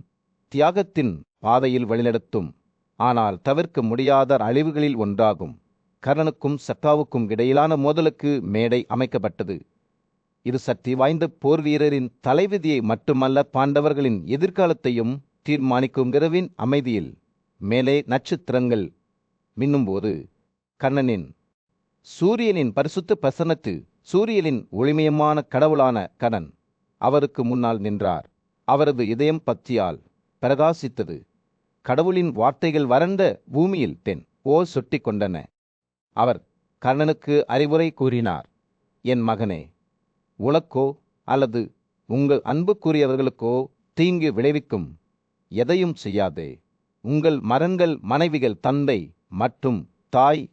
தியாகத்தின் பாதையில் வழிநடத்தும். ஆனால் தவிர்க்க முடியாத அழிவுகளில் ஒன்றாகும். கர்ணனுக்கும் சட்டாவுக்கும் இடையிலான மோதலுக்கு மேடை அமைக்கப்பட்டது. இது சக்தி வாய்ந்த போர் வீரரின் தலைவிதியை மட்டுமல்ல, பாண்டவர்களின் எதிர்காலத்தையும் தீர்மானிக்கும். இரவின் அமைதியில் மேலே நட்சத்திரங்கள் மின்னும்போது கர்ணனின் சூரியனின் பரிசுத்த பிரசன்னத்தில் சூரியனின் ஒளிமயமான கடவுளான கர்ணன் அவருக்கு முன்னால் நின்றார். அவரது இதயம் பக்தியால் பிரகாசித்தது. கடவுளின் வார்த்தைகள் வறண்ட பூமியில் ஓர் சொட்டி கொண்டன. அவர் கர்ணனுக்கு அறிவுரை கூறினார். என் மகனே, உனக்கோ அல்லது உங்கள் அன்புக்குரியவர்களுக்கோ தீங்கு விளைவிக்கும் எதையும் செய்யாதே. உங்கள் மகன்கள், மனைவிகள், தந்தை மற்றும் தாய்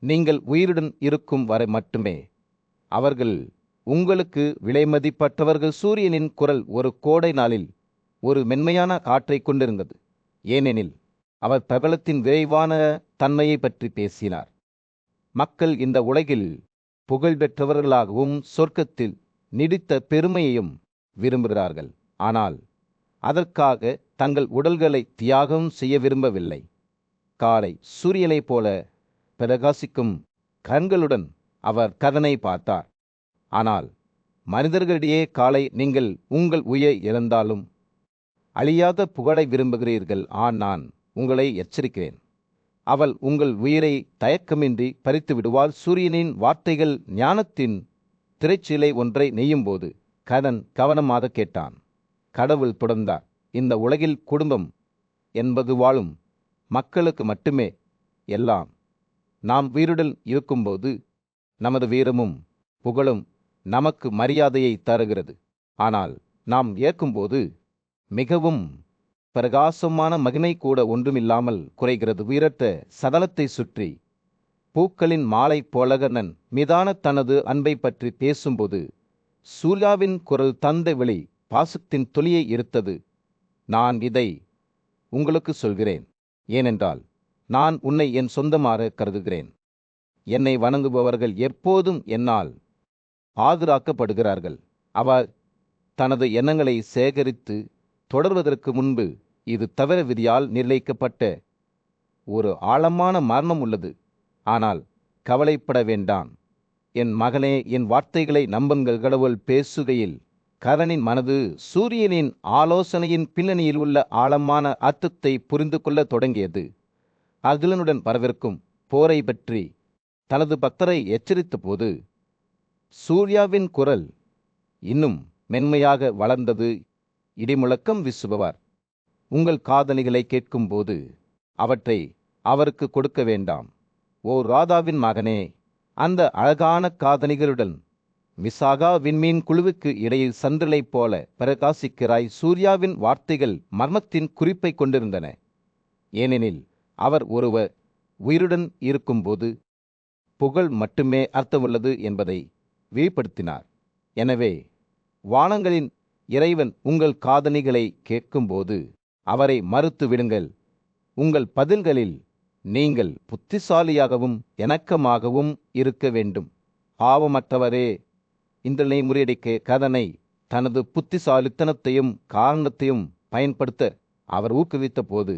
நீங்கள் உயிருடன் இருக்கும் வரை மட்டுமே அவர்கள் உங்களுக்கு விலைமதிப்பற்றவர்கள். சூரியனின் குரல் ஒரு கோடை நாளில் ஒரு மென்மையான காற்றை கொண்டிருந்தது. ஏனெனில் அவர் பிரபலத்தின் விரைவான தன்மையை பற்றி பேசினார். மக்கள் இந்த உலகில் புகழ்பெற்றவர்களாகவும் சொர்க்கத்தில் நீடித்த பெருமையையும் விரும்புகிறார்கள். ஆனால் அதற்காக தங்கள் உடல்களை தியாகம் செய்ய விரும்பவில்லை. காலை சூரியனைப் போல பிரகாசிக்கும் கண்களுடன் அவர் கர்ணனை பார்த்தார். ஆனால் மனிதர்களிடையே காலை நீங்கள் உங்கள் உயிரை இழந்தாலும் அழியாத புகழை விரும்புகிறீர்கள். நான் உங்களை எச்சரிக்கிறேன். அவள் உங்கள் உயிரை தயக்கமின்றி பறித்து விடுவாள். சூரியனின் வார்த்தைகள் ஞானத்தின் திரைச்சீலை ஒன்றை நெய்யும்போது கர்ணன் கவனமாக கேட்டான். கடவுள் தொடர்ந்தார். இந்த உலகில் குடும்பம் என்பது வாழும் மக்களுக்கு மட்டுமே எல்லாம். நாம் உயிருடன் இருக்கும்போது நமது வீரமும் புகழும் நமக்கு மரியாதையை தருகிறது. ஆனால் நாம் இறக்கும்போது மிகவும் பிரகாசமான மகிமை கூட ஒன்றுமில்லாமல் குறைகிறது. உயிரற்ற சடலத்தை சுற்றி பூக்களின் மாலை போலகர்ணன் மீதான தனது அன்பை பற்றி பேசும்போது சூர்யாவின் குரல் தந்த வெளி பாசத்தின் தொலியை இருத்தது. நான் இதை உங்களுக்கு சொல்கிறேன், ஏனென்றால் நான் உன்னை என் சொந்தமாக கருதுகிறேன். என்னை வணங்குபவர்கள் எப்போதும் என்னால் பாதுகாக்கப்படுகிறார்கள். அவர் தனது எண்ணங்களை சேகரித்து தொடர்வதற்கு முன்பு இது தவிர விதியால் நிர்ணயிக்கப்பட்ட ஒரு ஆழமான மரணம் உள்ளது. ஆனால் கவலைப்பட வேண்டாம் என் மகனே, என் வார்த்தைகளை நம்புங்கள். கடவுள் பேசுகையில் கர்ணனின் மனது சூரியனின் ஆலோசனையின் பின்னணியில் உள்ள ஆழமான அர்த்தத்தை புரிந்து கொள்ள தொடங்கியது. அகிலனுடன் வரவிருக்கும் போரை பற்றி தனது பக்தரை எச்சரித்தபோது சூர்யாவின் குரல் இன்னும் மென்மையாக வளர்ந்தது. இடிமுழக்கம் வீசுபவர் உங்கள் காதணிகளை கேட்கும்போது அவற்றை அவருக்கு கொடுக்க வேண்டாம். ஓ ராதாவின் மகனே, அந்த அழகான காதணிகளுடன் விசாகா விண்மீன் குழுவுக்கு இடையில் சந்திரலை போல பிரகாசிக்கிறாய். சூர்யாவின் வார்த்தைகள் மர்மத்தின் குறிப்பை கொண்டிருந்தன. ஏனெனில் அவர் ஒருவர் உயிருடன் இருக்கும்போது புகழ் மட்டுமே அர்த்தமுள்ளது என்பதை வெளிப்படுத்தினார். எனவே வானங்களின் இறைவன் உங்கள் காதணிகளை கேட்கும்போது அவரை மறுத்து விடுங்கள். உங்கள் பதில்களில் நீங்கள் புத்திசாலியாகவும் இணக்கமாகவும் இருக்க வேண்டும். பாவமற்றவரே, இந்திரனை முறியடிக்க கதனை தனது புத்திசாலித்தனத்தையும் காரணத்தையும் பயன்படுத்த அவர் ஊக்குவித்த போது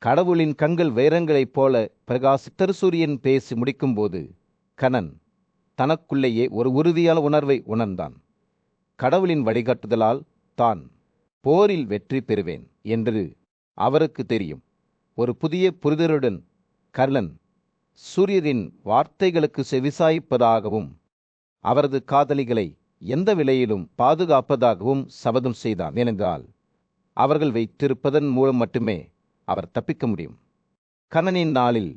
கடவுளின் கண்கள் வைரங்களைப் போல பிரகாசித்தர். சூரியன் பேசி முடிக்கும்போது கணன் தனக்குள்ளேயே ஒரு உறுதியான உணர்வை உணர்ந்தான். கடவுளின் வழிகாட்டுதலால் தான் போரில் வெற்றி பெறுவேன் என்று அவருக்கு தெரியும். ஒரு புதிய புரிதலுடன் கர்ணன் சூரியரின் வார்த்தைகளுக்கு செவிசாய்ப்பதாகவும் அவரது காதலிகளை எந்த விலையிலும் பாதுகாப்பதாகவும் சபதம் செய்தான். ஏனென்றால் அவர்கள் வைத்திருப்பதன் மூலம் மட்டுமே அவர் தப்பிக்க முடியும். கர்ணனின் நாளில்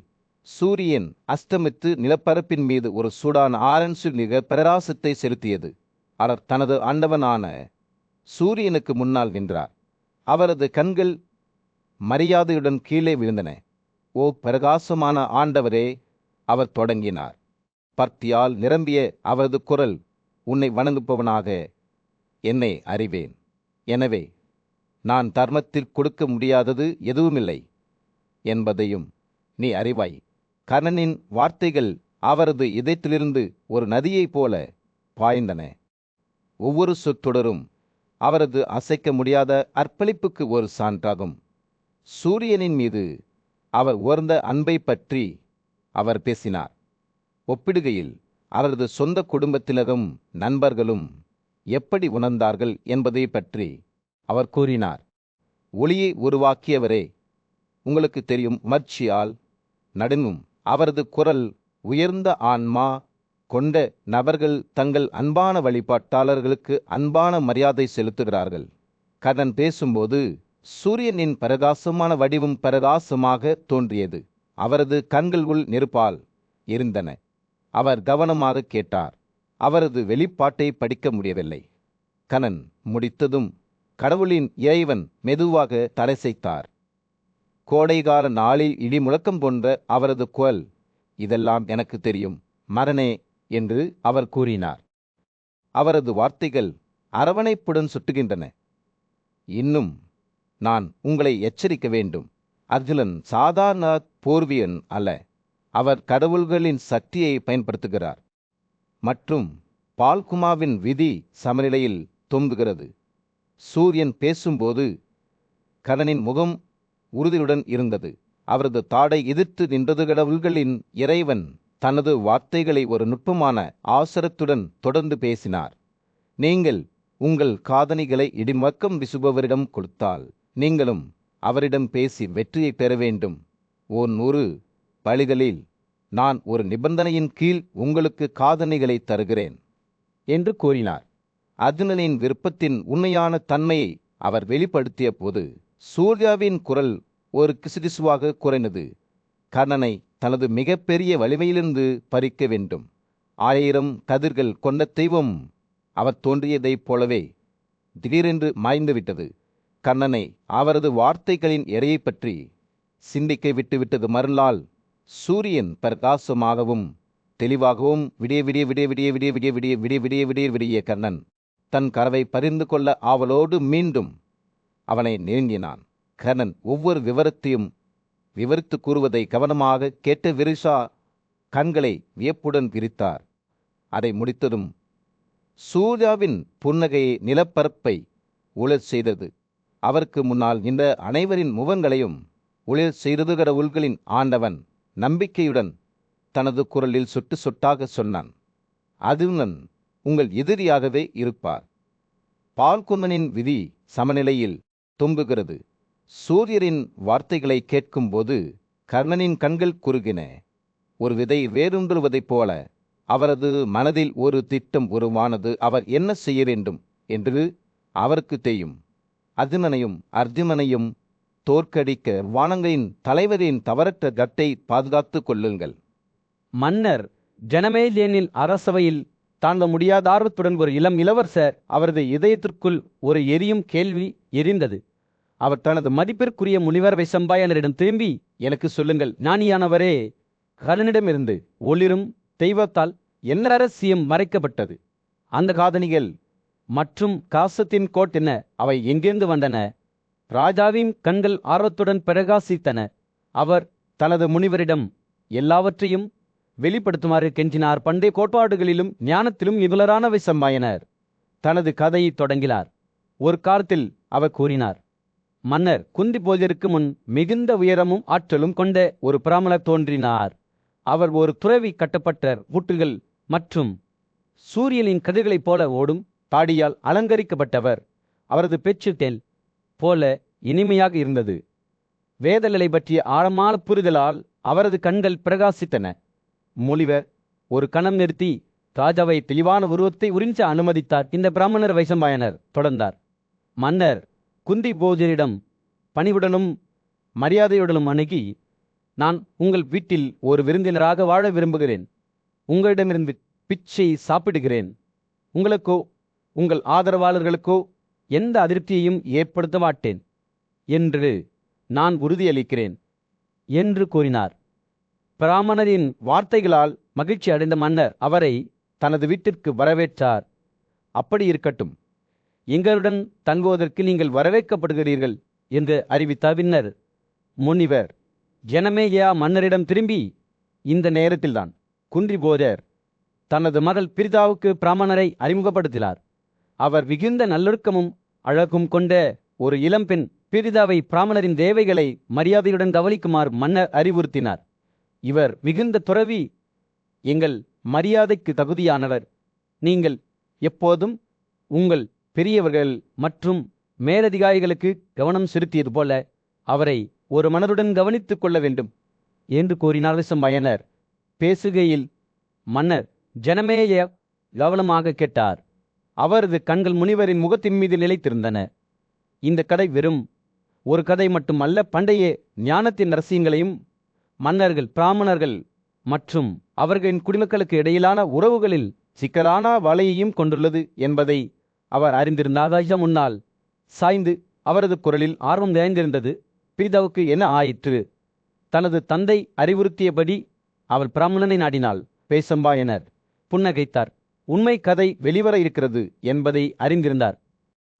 சூரியன் அஸ்தமித்து நிலப்பரப்பின் மீது ஒரு சூடான ஆரஞ்சு நிற பிரகாசத்தை செலுத்தியது. அவர் தனது ஆண்டவனான சூரியனுக்கு முன்னால் நின்றார். அவரது கண்கள் மரியாதையுடன் கீழே விழுந்தன. ஓ பிரகாசமான ஆண்டவரே, அவர் தொடங்கினார். பக்தியால் நிரம்பிய அவரது குரல், உன்னை வணங்குபவனாக என்னை அறிவேன். எனவே நான் தர்மத்தில் கொடுக்க முடியாதது எதுவுமில்லை என்பதையும் நீ அறிவாய். கர்ணனின் வார்த்தைகள் அவரது இதயத்திலிருந்து ஒரு நதியைப் போல பாய்ந்தன. ஒவ்வொரு சொற்றொடரும் அவரது அசைக்க முடியாத அர்ப்பணிப்புக்கு ஒரு சான்றாகும். சூரியனின் மீது அவர் உயர்ந்த அன்பை பற்றி அவர் பேசினார். ஒப்பிடுகையில் அவரது சொந்த குடும்பத்தினரும் நண்பர்களும் எப்படி உணர்ந்தார்கள் என்பதை பற்றி அவர் கூறினார். ஒளியை உருவாக்கியவரே, உங்களுக்கு தெரியும், உணர்ச்சியால் நடுங்கும் அவரது குரல் உயர்ந்த ஆன்மா கொண்ட நபர்கள் தங்கள் அன்பான வழிபாட்டாளர்களுக்கு அன்பான மரியாதை செலுத்துகிறார்கள். கர்ணன் பேசும்போது சூரியனின் பிரகாசமான வடிவம் பிரகாசமாக தோன்றியது. அவரது கண்கள் உள் நெருப்பால் எரிந்தன. அவர் கவனமாக கேட்டார். அவரது வெளிப்பாட்டை படிக்க முடியவில்லை. கர்ணன் முடித்ததும் கடவுளின் இறைவன் மெதுவாக தலைசைத்தார். கோடைகால நாளில் இடி முழக்கம் போன்ற அவரது குரல், இதெல்லாம் எனக்கு தெரியும் மகனே என்று அவர் கூறினார். அவரது வார்த்தைகள் அரவணைப்புடன் சுட்டுகின்றன. இன்னும் நான் உங்களை எச்சரிக்க வேண்டும். அர்ஜுனன் சாதாரண போர்வீரன் அல்ல. அவர் கடவுள்களின் சக்தியை பயன்படுத்துகிறார். மற்றும் பால்குமாவின் விதி சமநிலையில் தொங்குகிறது. சூரியன் பேசும்போது கர்ணனின் முகம் உறுதியுடன் இருந்தது. அவரது தாடை எதிர்த்து நின்றது. கடவுள்களின் இறைவன் தனது வார்த்தைகளை ஒரு நுட்பமான ஆசரத்துடன் தொடர்ந்து பேசினார். நீங்கள் உங்கள் காதணிகளை இடிமுழக்கம் வீசுபவரிடம் கொடுத்தால் நீங்களும் அவரிடம் பேசி வெற்றியை பெற வேண்டும். 100 பலிகளில் நான் ஒரு நிபந்தனையின் கீழ் உங்களுக்கு காதணிகளை தருகிறேன் என்று கூறினார். அர்ஜுனனின் விருப்பத்தின் உண்மையான தன்மையை அவர் வெளிப்படுத்திய போது சூர்யாவின் குரல் ஒரு கிசுகிசுவாக குறைந்தது. கர்ணனை தனது மிகப்பெரிய வலிமையிலிருந்து பறிக்க வேண்டும். 1000 கதிர்கள் கொண்ட தெய்வம் அவர் தோன்றியதைப் போலவே திடீரென்று மாய்ந்துவிட்டது. கர்ணனை அவரது வார்த்தைகளின் எடையை பற்றி சிந்திக்க விட்டுவிட்டது. மறுநாள் சூரியன் பிரகாசமாகவும் தெளிவாகவும் விடிய விடிய விடிய விடிய விடிய விடிய விடிய விடிய விடிய விடிய விடிய கர்ணன் தன் கனவை பரிந்து கொள்ள ஆவலோடு மீண்டும் அவனை நெருங்கினான். கர்ணன் ஒவ்வொரு விவரத்தையும் விவரித்து கூறுவதை கவனமாக கேட்ட விரிஷா கண்களை வியப்புடன் விரித்தார். அதை முடித்ததும் சூர்யாவின் புன்னகையை நிலப்பரப்பை உழற் செய்தது. அவருக்கு முன்னால் நின்ற அனைவரின் முகங்களையும் உழற் செய்தது. கடவுள்களின் ஆண்டவன் நம்பிக்கையுடன் தனது குரலில் சொட்டு சொட்டாக சொன்னான், அர்ஜுனன் உங்கள் எதிரியாகவே இருப்பார். பால்குமனின் விதி சமநிலையில் தொங்குகிறது. சூரியரின் வார்த்தைகளை கேட்கும்போது கர்ணனின் கண்கள் குறுகின. ஒரு விதை வேரூன்றுவதைப் போல அவரது மனதில் ஒரு திட்டம் உருவானது. அவர் என்ன செய்ய வேண்டும் என்று அவருக்கு தெரியும். அர்ஜுனனையும் அர்ஜுனனையும் தோற்கடிக்க வானங்களின் தலைவரின் தவறற்ற கட்டை பாதுகாத்து கொள்ளுங்கள். மன்னர் ஜனமேஜயனின் அரசவையில் தாண்ட முடியாத ஆர்வத்துடன் ஒரு இளம் இளவரசர் அவரது இதயத்திற்குள் ஒரு எரியும் கேள்வி எரிந்தது. அவர் தனது மதிப்பிற்குரிய முனிவர் வைசம்பாயனரிடம் திரும்பி, எனக்கு சொல்லுங்கள், ஞானியானவரே, கர்ணனிடமிருந்து ஒளிரும் தெய்வத்தால் என்ன ரகசியம் மறைக்கப்பட்டது? அந்த காதணிகள் மற்றும் காசத்தின் கோட் என்ன? அவை எங்கிருந்து வந்தன? ராஜாவின் கண்கள் ஆர்வத்துடன் பிரகாசித்தன. அவர் தனது முனிவரிடம் எல்லாவற்றையும் வெளிப்படுத்துமாறு கெஞ்சினார். பண்டைய கோட்பாடுகளிலும் ஞானத்திலும் நிபுணரான வைசம்பாயனர் தனது கதையை தொடங்கினார். ஒரு காலத்தில் அவர் கூறினார், மன்னர் குந்தி போஜருக்கு முன் மிகுந்த உயரமும் ஆற்றலும் கொண்ட ஒரு பிராமணர் தோன்றினார். அவர் ஒரு துறவி, கட்டப்பட்ட பூட்டுகள் மற்றும் சூரியனின் கதிர்களைப் போல ஓடும் தாடியால் அலங்கரிக்கப்பட்டவர். அவரது பேச்சு தேல் போல இனிமையாக இருந்தது. வேதங்களை பற்றிய ஆழமான புரிதலால் அவரது கண்கள் பிரகாசித்தன. முனிவர் ஒரு கணம் நிறுத்தி ராஜாவை தெளிவான உருவத்தை உறிஞ்ச அனுமதித்தார். இந்த பிராமணர் வைசம்பாயனர் தொடர்ந்தார். மன்னர் குந்தி போஜரிடம் பணிவுடனும் மரியாதையுடனும் அணுகி, நான் உங்கள் வீட்டில் ஒரு விருந்தினராக வாழ விரும்புகிறேன். உங்களிடமிருந்து பிச்சை சாப்பிடுகிறேன். உங்களுக்கோ உங்கள் ஆதரவாளர்களுக்கோ எந்த அதிருப்தியையும் ஏற்படுத்த மாட்டேன் என்று நான் உறுதியளிக்கிறேன் என்று கூறினார். பிராமணரின் வார்த்தைகளால் மகிழ்ச்சி அடைந்த மன்னர் அவரை தனது வீட்டிற்கு வரவேற்றார். அப்படி இருக்கட்டும், எங்களுடன் தங்குவதற்கு நீங்கள் வரவேற்கப்படுகிறீர்கள் என்று அறிவித்த பின்னர் முனிவர் ஜனமேஜயா மன்னரிடம் திரும்பி, இந்த நேரத்தில்தான் குந்தி போஜர் தனது மகள் பிரிதாவுக்கு பிராமணரை அறிமுகப்படுத்தினார். அவர் மிகுந்த நல்லொழுக்கமும் அழகும் கொண்ட ஒரு இளம்பெண். பிரிதாவை பிராமணரின் தேவைகளை மரியாதையுடன் கவனிக்குமாறு மன்னர் அறிவுறுத்தினார். இவர் மிகுந்த துறவி, எங்கள் மரியாதைக்கு தகுதியானவர். நீங்கள் எப்போதும் உங்கள் பெரியவர்கள் மற்றும் மேலதிகாரிகளுக்கு கவனம் செலுத்தியது போல அவரை ஒரு மனதுடன் கவனித்துக் கொள்ள வேண்டும் என்று கூறினார் வைசம்பாயனர். பேசுகையில் மன்னர் ஜனமேஜய கவனமாக கேட்டார். அவரது கண்கள் முனிவரின் முகத்தின் மீது நிலைத்திருந்தன. இந்த கதை வெறும் ஒரு கதை மட்டுமல்ல, பண்டைய ஞானத்தின் ரகசியங்களையும் மன்னர்கள், பிராமணர்கள் மற்றும் அவர்களின் குடிமக்களுக்கு இடையிலான உறவுகளில் சிக்கலான வலையையும் கொண்டுள்ளது என்பதை அவர் அறிந்திருந்தார். ராஜா முன்னால் சாய்ந்து அவரது குரலில் ஆர்வம் நிறைந்திருந்தது. பிரிதாவுக்கு என்ன ஆயிற்று? தனது தந்தை அறிவுறுத்தியபடி அவள் பிராமணனை நாடினாள். வைசம்பாயனர் புன்னகைத்தார். உண்மை கதை வெளிவர இருக்கிறது என்பதை அறிந்திருந்தார்.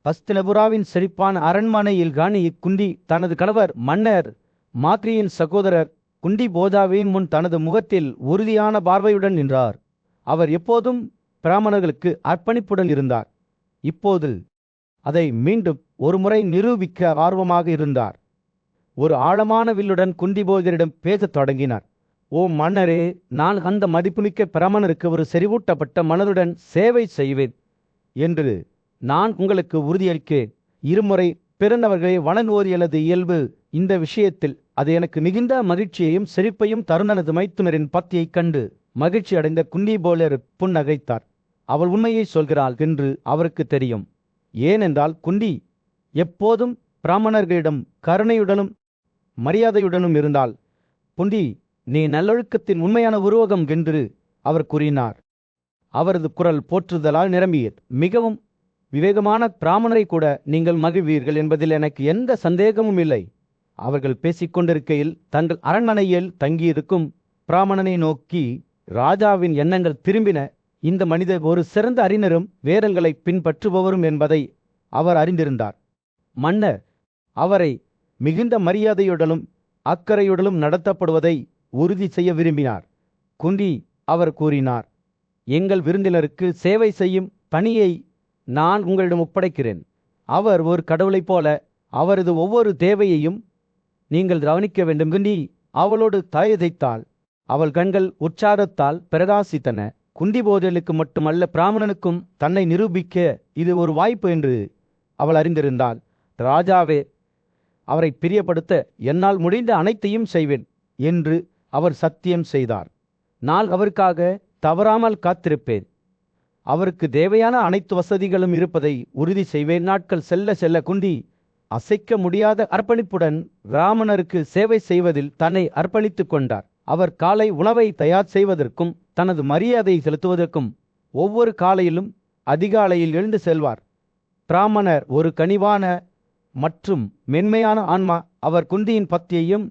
ஹஸ்தினபுராவின் செழிப்பான அரண்மனையில் ராணி குந்தி தனது கணவர் மன்னர் மாத்ரியின் சகோதரர் குந்தி போஜாவின் முன் தனது முகத்தில் உறுதியான பார்வையுடன் நின்றார். அவர் எப்போதும் பிராமணர்களுக்கு அர்ப்பணிப்புடன் இருந்தார். இப்போது அதை மீண்டும் ஒருமுறை நிரூபிக்க ஆர்வமாக இருந்தார். ஒரு ஆழமான வில்லுடன் குந்தி போஜரிடம் பேசத் தொடங்கினார். ஓ மன்னரே, நான் அந்த மதிப்புமிக்க பிராமணருக்கு ஒரு செறிவூட்டப்பட்ட மனதுடன் சேவை செய்வேன் என்று நான் உங்களுக்கு உறுதியளிக்கிறேன். இருமுறை பிறந்தவர்களை வணங்குவோர் எனது இயல்பு. இந்த விஷயத்தில் அது எனக்கு மிகுந்த மகிழ்ச்சியையும் செழிப்பையும் தருணனது மைத்துனரின் பத்தியைக் கண்டு மகிழ்ச்சி அடைந்த குந்தி போஜர் புன்னகைத்தார். அவள் உண்மையை சொல்கிறாள் என்று அவருக்கு தெரியும். ஏனென்றால் குந்தி எப்போதும் பிராமணர்களிடம் கருணையுடனும் மரியாதையுடனும் இருந்தாள். குந்தி, நீ நல்லொழுக்கத்தின் உண்மையான உருவகம் என்று அவர் கூறினார். அவரது குரல் போற்றுதலால் நிரம்பியது. மிகவும் விவேகமான பிராமணரை கூட நீங்கள் மகிழ்வீர்கள் என்பதில் எனக்கு எந்த சந்தேகமும் இல்லை. அவர்கள் பேசிக்கொண்டிருக்கையில் தங்கள் அரண்மனையில் தங்கியிருக்கும் பிராமணனை நோக்கி ராஜாவின் எண்ணங்கள் திரும்பின. இந்த மனிதர் ஒரு சிறந்த அறிஞரும் வேதங்களை பின்பற்றுபவரும் என்பதை அவர் அறிந்திருந்தார். மன்னர் அவரை மிகுந்த மரியாதையுடனும் அக்கறையுடனும் நடத்தப்படுவதை உறுதி செய்ய விரும்பினார். குந்தி அவர் கூறினார், எங்கள் விருந்தினருக்கு சேவை செய்யும் பணியை நான் உங்களிடம் ஒப்படைக்கிறேன். அவர் ஒரு கடவுளைப் போல அவரது ஒவ்வொரு தேவையையும் நீங்கள் கவனிக்க வேண்டும். குந்தி அவளோடு தாயதைத்தாள். அவள் கண்கள் உற்சாகத்தால் பிரகாசித்தன. குந்தி போஜலுக்கு மட்டுமல்ல, பிராமணனுக்கும் தன்னை நிரூபிக்க இது ஒரு வாய்ப்பு என்று அவள் அறிந்திருந்தாள். ராஜாவே, அவரை பிரியப்படுத்த என்னால் முடிந்த அனைத்தையும் செய்வேன் என்று அவர் சத்தியம் செய்தார். நான் அவருக்காக தவறாமல் காத்திருப்பேன். அவருக்கு தேவையான அனைத்து வசதிகளும் இருப்பதை உறுதி செய்வேன். நாட்கள் செல்ல செல்ல குந்தி அசைக்க முடியாத அர்ப்பணிப்புடன் ராமனருக்கு சேவை செய்வதில் தன்னை அர்ப்பணித்துக் கொண்டார். அவர் காலை உணவை தயார் செய்வதற்கும் தனது மரியாதையை செலுத்துவதற்கும் ஒவ்வொரு காலையிலும் அதிகாலையில் எழுந்து செல்வார். பிராமணர் ஒரு கனிவான மற்றும் மென்மையான ஆன்மா. அவர் குந்தியின் பக்தியையும்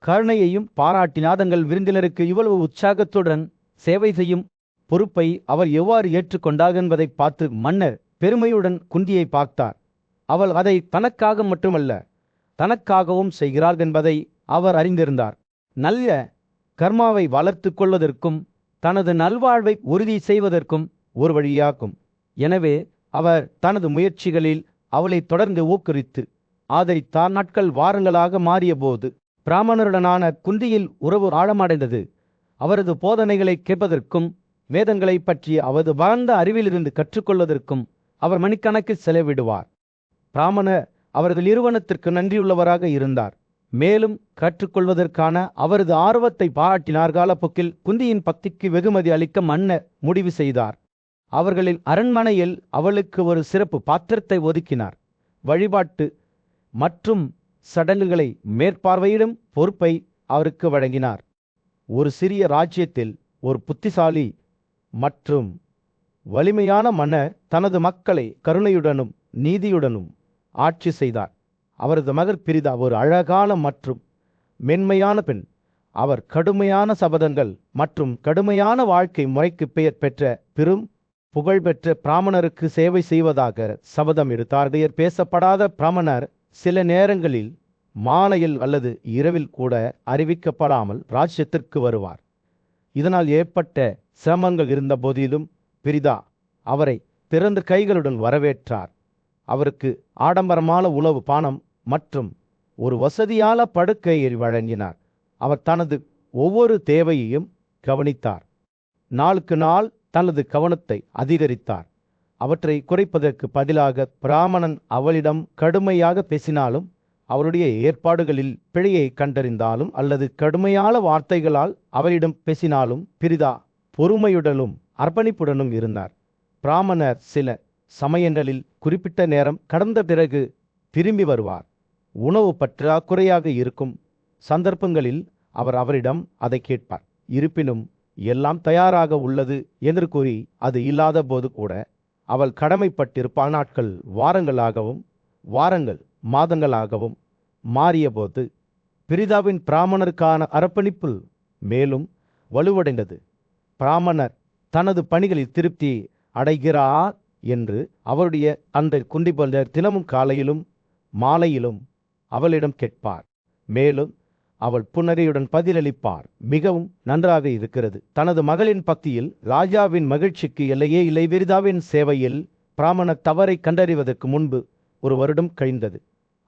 கருணையையும் பாராட்டினார். தங்கள் விருந்தினருக்கு இவ்வளவு உற்சாகத்துடன் சேவை செய்யும் பொறுப்பை அவர் எவ்வாறு ஏற்றுக்கொண்டார் என்பதை பார்த்து மன்னர் பெருமையுடன் குந்தியை பார்த்தார். அவள் அதை தனக்காக மட்டுமல்ல தனக்காகவும் செய்கிறாள் என்பதை அவர் அறிந்திருந்தார். நல்ல கர்மாவை வளர்த்து கொள்வதற்கும் தனது நல்வாழ்வை உறுதி செய்வதற்கும் ஒரு வழியாகும். எனவே அவர் தனது முயற்சிகளில் அவளை தொடர்ந்து ஊக்குவித்து ஆதரித்தார். நாட்கள் வாரங்களாக மாறிய போது பிராமணருடனான குந்தியில் உறவு ஆழமடைந்தது. அவரது போதனைகளை கேட்பதற்கும் வேதங்களை பற்றிய அவரது வாழ்ந்த அறிவிலிருந்து கற்றுக்கொள்வதற்கும் அவர் மணிக்கணக்கில் செலவிடுவார். பிராமணர் அவரது நிறுவனத்திற்கு நன்றியுள்ளவராக இருந்தார். மேலும் கற்றுக்கொள்வதற்கான அவரது ஆர்வத்தை பாராட்டினார். காலப்போக்கில் குந்தியின் பக்திக்கு வெகுமதி அளிக்க மன்னர் முடிவு செய்தார். அவர்களின் அரண்மனையில் அவளுக்கு ஒரு சிறப்பு பாத்திரத்தை ஒதுக்கினார். வழிபாட்டு மற்றும் சடங்குகளை மேற்பார்வையிடும் பொறுப்பை அவருக்கு வழங்கினார். ஒரு சிறிய ராஜ்யத்தில் ஒரு புத்திசாலி மற்றும் வலிமையான மன்னர் தனது மக்களை கருணையுடனும் நீதியுடனும் ஆட்சி செய்தார். அவரது மகள் பிரிதா ஒரு அழகான மற்றும் மென்மையான பெண். அவர் கடுமையான சபதங்கள் மற்றும் கடுமையான வாழ்க்கை முறைக்கு பெயர் பெற்ற பெரும் புகழ்பெற்ற பிராமணருக்கு சேவை செய்வதாக சபதம் எடுத்தார். பேசப்படாத பிராமணர் சில நேரங்களில் மாலையில் அல்லது இரவில் கூட அறிவிக்கப்படாமல் ராஜ்யத்திற்கு வருவார். இதனால் ஏற்பட்ட சிரமங்கள் இருந்த போதிலும் பிரிதா அவரை திறந்த கைகளுடன் வரவேற்றார். அவருக்கு ஆடம்பரமான உணவு பானம் மற்றும் ஒரு வசதியான படுக்கையை வழங்கினார். அவர் தனது ஒவ்வொரு தேவையையும் கவனித்தார். நாளுக்கு நாள் தனது கவனத்தை அதிகரித்தார். அவற்றை குறைப்பதற்கு பதிலாக பிராமணன் அவளிடம் கடுமையாக பேசினாலும் அவருடைய ஏற்பாடுகளில் பிழையை கண்டறிந்தாலும் அல்லது கடுமையான வார்த்தைகளால் அவளிடம் பேசினாலும் பிரிதா பொறுமையுடனும் அர்ப்பணிப்புடனும் இருந்தார். பிராமணர் சில சமயங்களில் குறிப்பிட்ட நேரம் கடந்த பிறகு திரும்பி வருவார். உணவு பற்றாக்குறையாக இருக்கும் சந்தர்ப்பங்களில் அவர் அவரிடம் அதை கேட்பார். இருப்பினும் எல்லாம் தயாராக உள்ளது என்று கூறி அது இல்லாத போது கூட அவள் கடமைப்பட்டிருப்பாள். நாட்கள் வாரங்களாகவும் வாரங்கள் மாதங்களாகவும் மாறியபோது பிரிதாவின் பிராமணருக்கான அர்ப்பணிப்பு மேலும் வலுவடைந்தது. பிராமணர் தனது பணிகளில் திருப்தி அடைகிறார் என்று அவருடைய அந்த குண்டிபந்தர் தினமும் காலையிலும் மாலையிலும் அவளிடம் கேட்பார். மேலும் அவள் புன்னகையுடன் பதிலளிப்பார். மிகவும் நன்றாக இருக்கிறது. தனது மகளின் பக்தியில் ராஜாவின் மகிழ்ச்சிக்கு எல்லையே இல்லை. பிரிதாவின் சேவையில் பிராமணர் தவறை கண்டறிவதற்கு முன்பு ஒரு வருடம் கழிந்தது.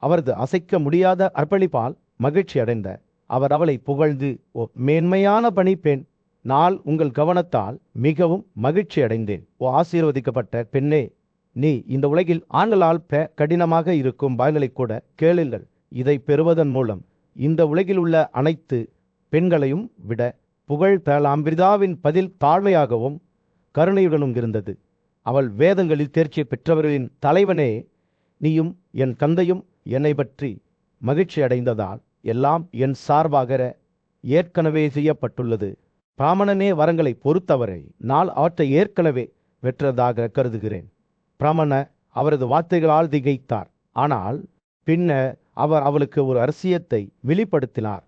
அவரது அசைக்க முடியாத அர்ப்பணிப்பால் மகிழ்ச்சி அடைந்த அவர் அவளை புகழ்ந்து, ஓ மேன்மையான பணிப்பெண், நான் உங்கள் கவனத்தால் மிகவும் மகிழ்ச்சி அடைந்தேன். ஓ ஆசீர்வதிக்கப்பட்ட பெண்ணே, நீ இந்த உலகில் ஆண்களால் கடினமாக இருக்கும் பயங்களை கூட கேளுங்கள். இதை பெறுவதன் மூலம் இந்த உலகில் உள்ள அனைத்து பெண்களையும் விட புகழ் பெறலாம். பிரிதாவின் பதில் தாழ்மையாகவும் கருணையுடனும் இருந்தது. அவள் வேதங்களில் தேர்ச்சி பெற்றவர்களின் தலைவனே, நீயும் என் தந்தையும் என்னை பற்றி மகிழ்ச்சி அடைந்ததால் எல்லாம் என் சார்பாக ஏற்கனவே செய்யப்பட்டுள்ளது. பிராமணனே வரங்களை பொறுத்தவரை நான் அவற்றை ஏற்கனவே பெற்றதாக கருதுகிறேன். பிராமண அவரது வார்த்தைகளால் திகைத்தார். ஆனால் பின்னர் அவர் அவளுக்கு ஒரு ரகசியத்தை வெளிப்படுத்தினார்.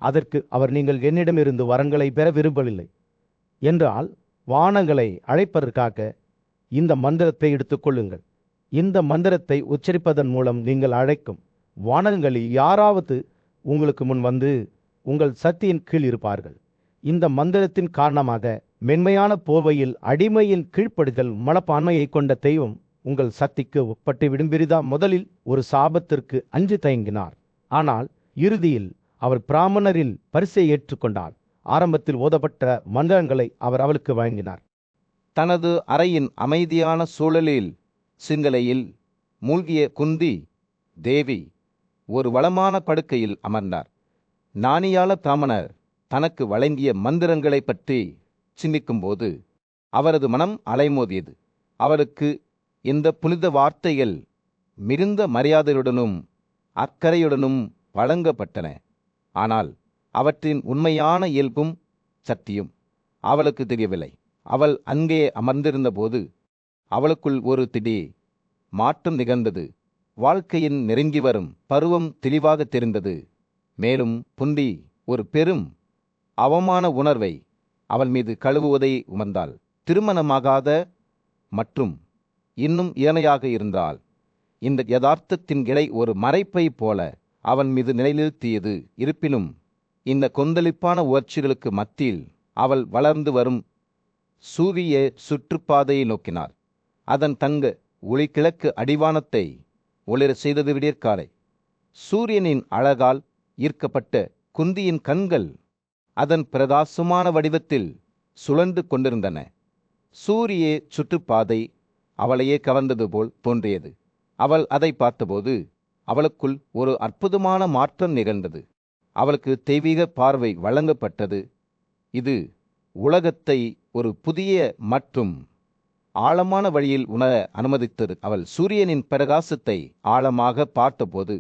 அதற்கு அவர், நீங்கள் என்னிடமிருந்து வரங்களை பெற விரும்பவில்லை என்றால் வானங்களை அழைப்பதற்காக இந்த மந்திரத்தை எடுத்துக்கொள்ளுங்கள். இந்த மந்திரத்தை உச்சரிப்பதன் மூலம் நீங்கள் அழைக்கும் வானங்களில் யாராவது உங்களுக்கு முன் வந்து உங்கள் சக்தியின் கீழ் இருப்பார்கள். இந்த மந்திரத்தின் காரணமாக மென்மையான போர்வையில் அடிமையின் கீழ்ப்படுதல் மனப்பான்மையை கொண்ட தெய்வம் உங்கள் சக்திக்கு உட்பட்டு விடும். பிரிதா முதலில் ஒரு சாபத்திற்கு அஞ்சு தயங்கினார். ஆனால் இறுதியில் அவர் பிராமணரின் பரிசை ஏற்றுக்கொண்டார். ஆரம்பத்தில் ஓதப்பட்ட மந்திரங்களை அவர் அவளுக்கு வழங்கினார். தனது அறையின் அமைதியான சூழலில் சிங்களையில் மூழ்கிய குந்தி தேவி ஒரு வளமான படுக்கையில் அமர்ந்தார். ஞானியால பிராமணர் தனக்கு வழங்கிய மந்திரங்களை பற்றி சிந்திக்கும்போது அவரது மனம் அலைமோதியது. அவருக்கு இந்த புனித வார்த்தைகள் மிகுந்த மரியாதையுடனும் அக்கறையுடனும் வழங்கப்பட்டன. ஆனால் அவற்றின் உண்மையான இயல்பும் சக்தியும் அவளுக்கு தெரியவில்லை. அவள் அங்கே அமர்ந்திருந்தபோது அவளுக்குள் ஒரு திடீர் மாற்றம் நிகழ்ந்தது. வாழ்க்கையின் நெருங்கி வரும் பருவம் தெளிவாக தெரிந்தது. மேலும் புந்தி ஒரு பெரும் அவமான உணர்வை அவள் மீது கழுவுவதை உணர்ந்தாள். திருமணமாகாத மற்றும் இன்னும் ஏனையாக இருந்தால் இந்த யதார்த்தத்தின் இலை ஒரு மறைப்பை போல அவன் மீது நிலைநிறுத்தியது. இருப்பினும் இந்த கொந்தளிப்பான உணர்ச்சிகளுக்கு மத்தியில் அவள் வளர்ந்து வரும் சூரிய சுற்றுப்பாதையை நோக்கினார். அதன் தங்க ஒளிக்கிழக்கு அடிவானத்தை ஒளிர செய்தது விடியற்காலை. சூரியனின் அழகால் ஈர்க்கப்பட்ட குந்தியின் கண்கள் அதன் பிரகாசமான வடிவத்தில் சுழன்று கொண்டிருந்தன. சூரிய சுற்றுப்பாதை அவளையே கவர்ந்தது போல் தோன்றியது. அவள் அதை பார்த்தபோது அவளுக்குள் ஒரு அற்புதமான மாற்றம் நிகழ்ந்தது. அவளுக்கு தெய்வீக பார்வை வழங்கப்பட்டது. இது உலகத்தை ஒரு புதிய மற்றும் ஆழமான வழியில் உணர அனுமதித்தது. அவள் சூரியனின் பிரகாசத்தை ஆழமாக பார்த்தபோது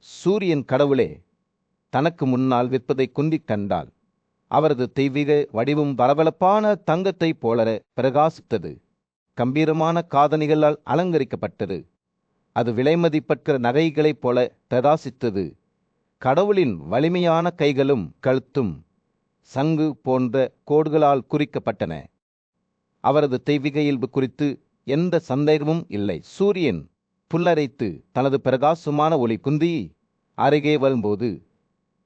சூரியன் கடவுளே தனக்கு முன்னால் விற்பதை குந்தி கண்டாள். அவரது தெய்வீக வடிவம் பளபளப்பான தங்கத்தைப் போல பிரகாசித்தது. கம்பீரமான காதணிகளால் அலங்கரிக்கப்பட்டது. அது விலைமதிப்பற்ற நகைகளைப் போல பிரகாசித்தது. கடவுளின் வலிமையான கைகளும் கழுத்தும் சங்கு போன்ற கோடுகளால் குறிக்கப்பட்டன. அவரது தெய்வீக இயல்பு குறித்து எந்த சந்தேகமும் இல்லை. சூரியன் புல்லரைத்து தனது பிரகாசமான ஒளி குந்தி அருகே வரும்போது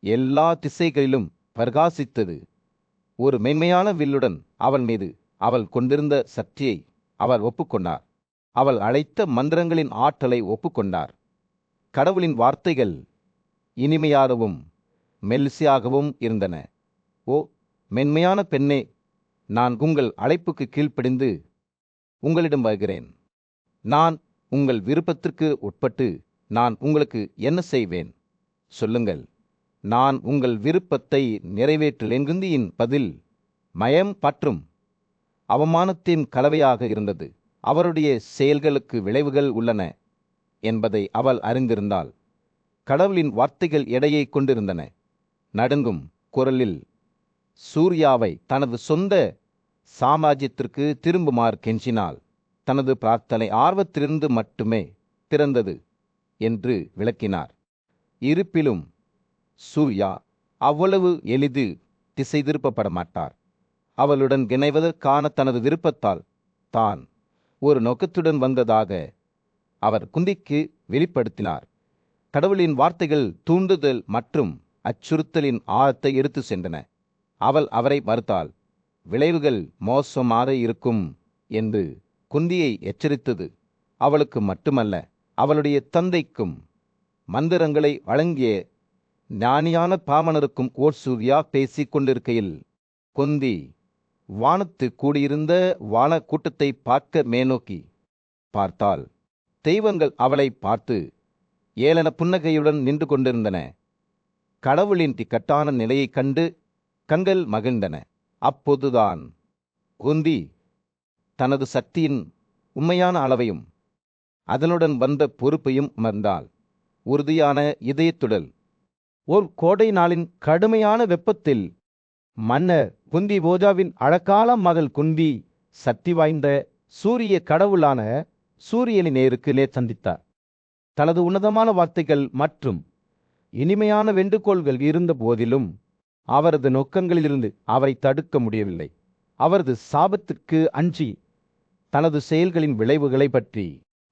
எல்லா திசைகளிலும் பிரகாசித்தது. ஒரு மென்மையான வில்லுடன் அவள் மீது அவள் கொண்டிருந்த சக்தியை அவர் ஒப்புக்கொண்டார். அவள் அழைத்த மந்திரங்களின் ஆற்றலை ஒப்புக்கொண்டார். கடவுளின் வார்த்தைகள் இனிமையாகவும் மெல்லிசையாகவும் இருந்தன. ஓ மென்மையான பெண்ணே, நான் உங்கள் அழைப்புக்கு கீழ்ப்படிந்து உங்களிடம் வருகிறேன். நான் உங்கள் விருப்பத்திற்கு உட்பட்டு நான் உங்களுக்கு என்ன செய்வேன் சொல்லுங்கள். நான் உங்கள் விருப்பத்தை நிறைவேற்றுவேன். குந்தியின் பதில் மயம் மற்றும் அவமானத்தின் கலவையாக இருந்தது. அவருடைய செயல்களுக்கு விளைவுகள் உள்ளன என்பதை அவள் அறிந்திருந்தாள். கடவுளின் வார்த்தைகள் எடையை கொண்டிருந்தன. நடுங்கும் குரலில் சூர்யாவை தனது சொந்த சாம்ராஜ்யத்திற்கு திரும்புமாறு கெஞ்சினாள். தனது பிரார்த்தனை ஆர்வத்திலிருந்து மட்டுமே பிறந்தது என்று விளக்கினார். இருப்பினும் சூர்யா அவ்வளவு எளிதில் திசை திருப்பப்பட மாட்டார். அவளுடன் இணைவதற்கான தனது விருப்பத்தால் தான் ஒரு நோக்கத்துடன் வந்ததாக அவர் குந்திக்கு வெளிப்படுத்தினார். கடவுளின் வார்த்தைகள் தூண்டுதல் மற்றும் அச்சுறுத்தலின் ஆழத்தை எடுத்து சென்றன. அவள் அவரை மறுத்தாள். விளைவுகள் மோசமாக இருக்கும் என்று குந்தியை எச்சரித்தது. அவளுக்கு மட்டுமல்ல, அவளுடைய தந்தைக்கும் மந்திரங்களை வழங்கிய ஞானியான பாமணருக்கும் ஓர் சூர்யா பேசிக் கொண்டிருக்கையில் குந்தி வானத்து கூடியிருந்த வான கூட்டத்தை பார்க்க மேனோக்கி பார்த்தாள். தெய்வங்கள் அவளை பார்த்து ஏளன புன்னகையுடன் நின்று கொண்டிருந்தன. கடவுளின் திக்கட்டான நிலையைக் கண்டு கண்கள் மகிழ்ந்தன. அப்போதுதான் குந்தி தனது சக்தியின் உண்மையான அளவையும் அதனுடன் வந்த பொறுப்பையும் உணர்ந்தாள். உறுதியான இதயத்துடல் ஓர் கோடை நாளின் கடுமையான வெப்பத்தில் மன்னர் குந்தி போஜாவின் அழகால மகள் குந்தி சக்தி வாய்ந்த சூரிய கடவுளான சூரியனின் நேருக்கு சந்தித்தார். தனது உன்னதமான வார்த்தைகள் மற்றும் இனிமையான வேண்டுகோள்கள் இருந்த போதிலும் அவரது நோக்கங்களிலிருந்து அவரை தடுக்க முடியவில்லை. அவரது சாபத்திற்கு அஞ்சி தனது செயல்களின் விளைவுகளை பற்றி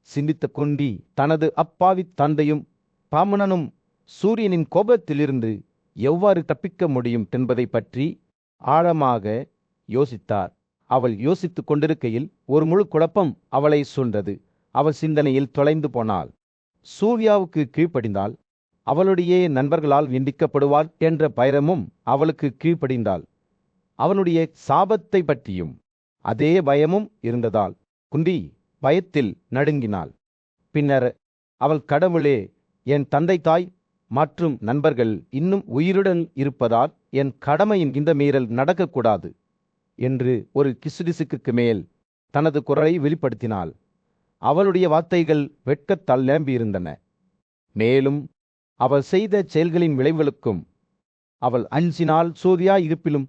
சிந்தித்த குந்தி தனது அப்பாவி தந்தையும் பாமணனும் சூரியனின் கோபத்திலிருந்து எவ்வாறு தப்பிக்க முடியும் என்பதை பற்றி ஆழமாக யோசித்தார். அவள் யோசித்துக் கொண்டிருக்கையில் ஒரு முழு குழப்பம் அவளை சூழ்ந்தது. அவள் சிந்தனையில் தொலைந்து போனாள். சூர்யாவுக்கு கீழ்ப்படிந்தாள். அவளுடைய நண்பர்களால் நிந்திக்கப்படுவாள் என்ற பயமும் அவளுக்கு கீழ்ப்படிந்தாள். அவனுடைய சாபத்தை பற்றியும் அதே பயமும் இருந்ததால் குந்தி பயத்தில் நடுங்கினாள். பின்னர் அவள் கடவுளே, என் தந்தை தாய் மற்றும் நண்பர்கள் இன்னும் உயிருடன் இருப்பதால் என் கடமையின் இந்த மீறல் நடக்கக்கூடாது என்று ஒரு கிசுகிசுக்கு மேல் தனது குரலை வெளிப்படுத்தினாள். அவளுடைய வார்த்தைகள் வெட்கத்தால் நிரம்பியிருந்தன. மேலும் அவள் செய்த செயல்களின் விளைவுகளுக்கும் அவள் அஞ்சினால் சூர்யா இருப்பிலும்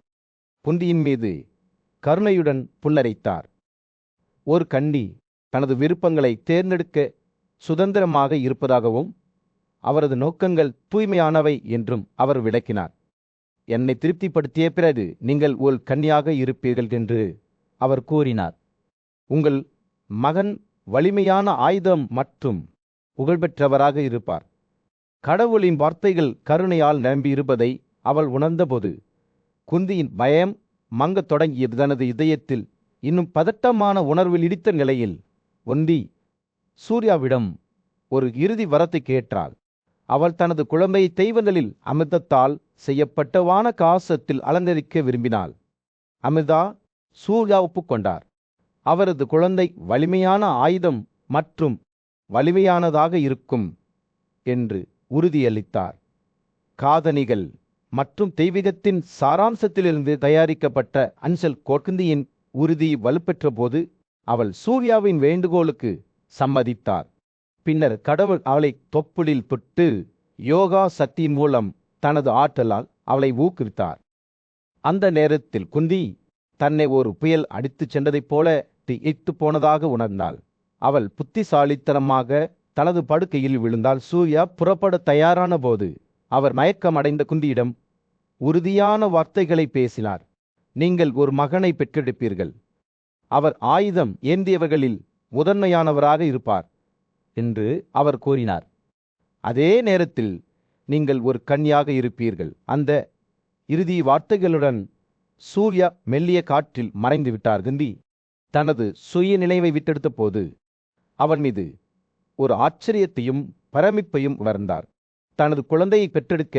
குந்தியின் மீது கருணையுடன் புன்னரைத்தார். ஒரு கன்னி தனது விருப்பங்களை தேர்ந்தெடுக்க சுதந்திரமாக இருப்பதாகவும் அவரது நோக்கங்கள் தூய்மையானவை என்றும் அவர் விளக்கினார். என்னை திருப்திப்படுத்திய பிறகு நீங்கள் ஒரு கன்னியாக இருப்பீர்கள் என்று அவர் கூறினார். உங்கள் மகன் வலிமையான ஆயுதம் மற்றும் புகழ்பெற்றவராக இருப்பார். கடவுளின் வார்த்தைகள் கருணையால் நிரம்பியிருப்பதை அவள் உணர்ந்தபோது குந்தியின் பயம் மங்கத் தொடங்கியது. தனது இதயத்தில் இன்னும் பதட்டமான உணர்வில் இடித்த நிலையில் ஒந்தி சூர்யாவிடம் ஒரு இறுதி வரத்தை கேட்டாள். அவள் தனது குழந்தையை தெய்வங்களில் அமிர்தத்தால் செய்யப்பட்ட வான காசத்தில் அலங்கரிக்க விரும்பினாள். அமிர்தா சூர்யா ஒப்புக்கொண்டார். அவரது குழந்தை வலிமையான ஆயுதம் மற்றும் வலிமையானதாக இருக்கும் என்று உறுதியளித்தார். காதணிகள் மற்றும் தெய்வீகத்தின் சாராம்சத்திலிருந்து தயாரிக்கப்பட்ட அஞ்சல் கோக்குந்தியின் உறுதி வலுப்பெற்ற போது அவள் சூர்யாவின் வேண்டுகோளுக்கு சம்மதித்தார். பின்னர் கடவுள் அவளை தொப்புளில் தொட்டு யோகா சக்தி மூலம் தனது ஆற்றலால் அவளை ஊக்குவித்தார். அந்த நேரத்தில் குந்தி தன்னை ஒரு புயல் அடித்துச் சென்றதைப் போல திகைத்து போனதாக உணர்ந்தாள். அவள் புத்திசாலித்தனமாக தனது படுக்கையில் விழுந்தாள். சூர்யா புறப்பட தயாரான போது அவர் மயக்கமடைந்த குந்தியிடம் உறுதியான வார்த்தைகளை பேசினார். நீங்கள் ஒரு மகனை பெற்றெடுப்பீர்கள். அவர் ஆயுதம் ஏந்தியவர்களில் முதன்மையானவராக இருப்பார் என்று அவர் கூறினார். அதே நேரத்தில் நீங்கள் ஒரு கன்னியாக இருப்பீர்கள். அந்த இறுதி வார்த்தைகளுடன் சூர்யா மெல்லிய காற்றில் மறைந்து விட்டார். குந்தி தனது சுய நினைவை விட்டெடுத்த போது அவன் மீது ஒரு ஆச்சரியத்தையும் பரமிப்பையும் உணர்ந்தார். தனது குழந்தையை பெற்றெடுக்க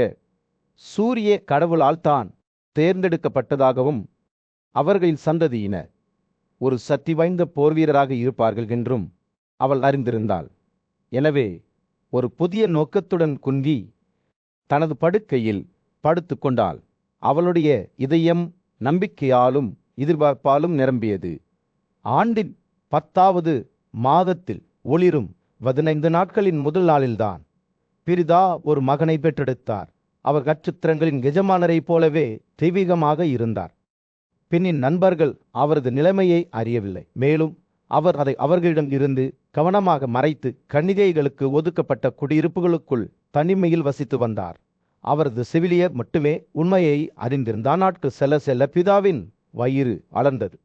சூரிய கடவுளால் தான் தேர்ந்தெடுக்கப்பட்டதாகவும் அவர்களின் சந்ததியினர் ஒரு சக்தி வாய்ந்த போர்வீரராக இருப்பார்கள் என்றும் அவள் அறிந்திருந்தாள். எனவே ஒரு புதிய நோக்கத்துடன் குந்தி தனது படுக்கையில் படுத்து கொண்டாள். அவளுடைய இதயம் நம்பிக்கையாலும் எதிர்பார்ப்பாலும் நிரம்பியது. ஆண்டின் 10வது மாதத்தில் ஒளிரும் 15 நாட்களின் முதல் நாளில்தான் பிரிதா ஒரு மகனை பெற்றெடுத்தார். அவர் நட்சத்திரங்களின் எஜமானரைப் போலவே தெய்வீகமாக இருந்தார். பெண்ணின் நண்பர்கள் அவரது நிலைமையை அறியவில்லை. மேலும் அவர் அதை அவர்களிடம் இருந்து கவனமாக மறைத்து கன்னிகைகளுக்கு ஒதுக்கப்பட்ட குடியிருப்புகளுக்குள் தனிமையில் வசித்து வந்தார். அவரது செவிலியர் மட்டுமே உண்மையை அறிந்திருந்தார். நாட்கள் செல்ல செல்ல பிதாவின் வயிறு வளர்ந்தது.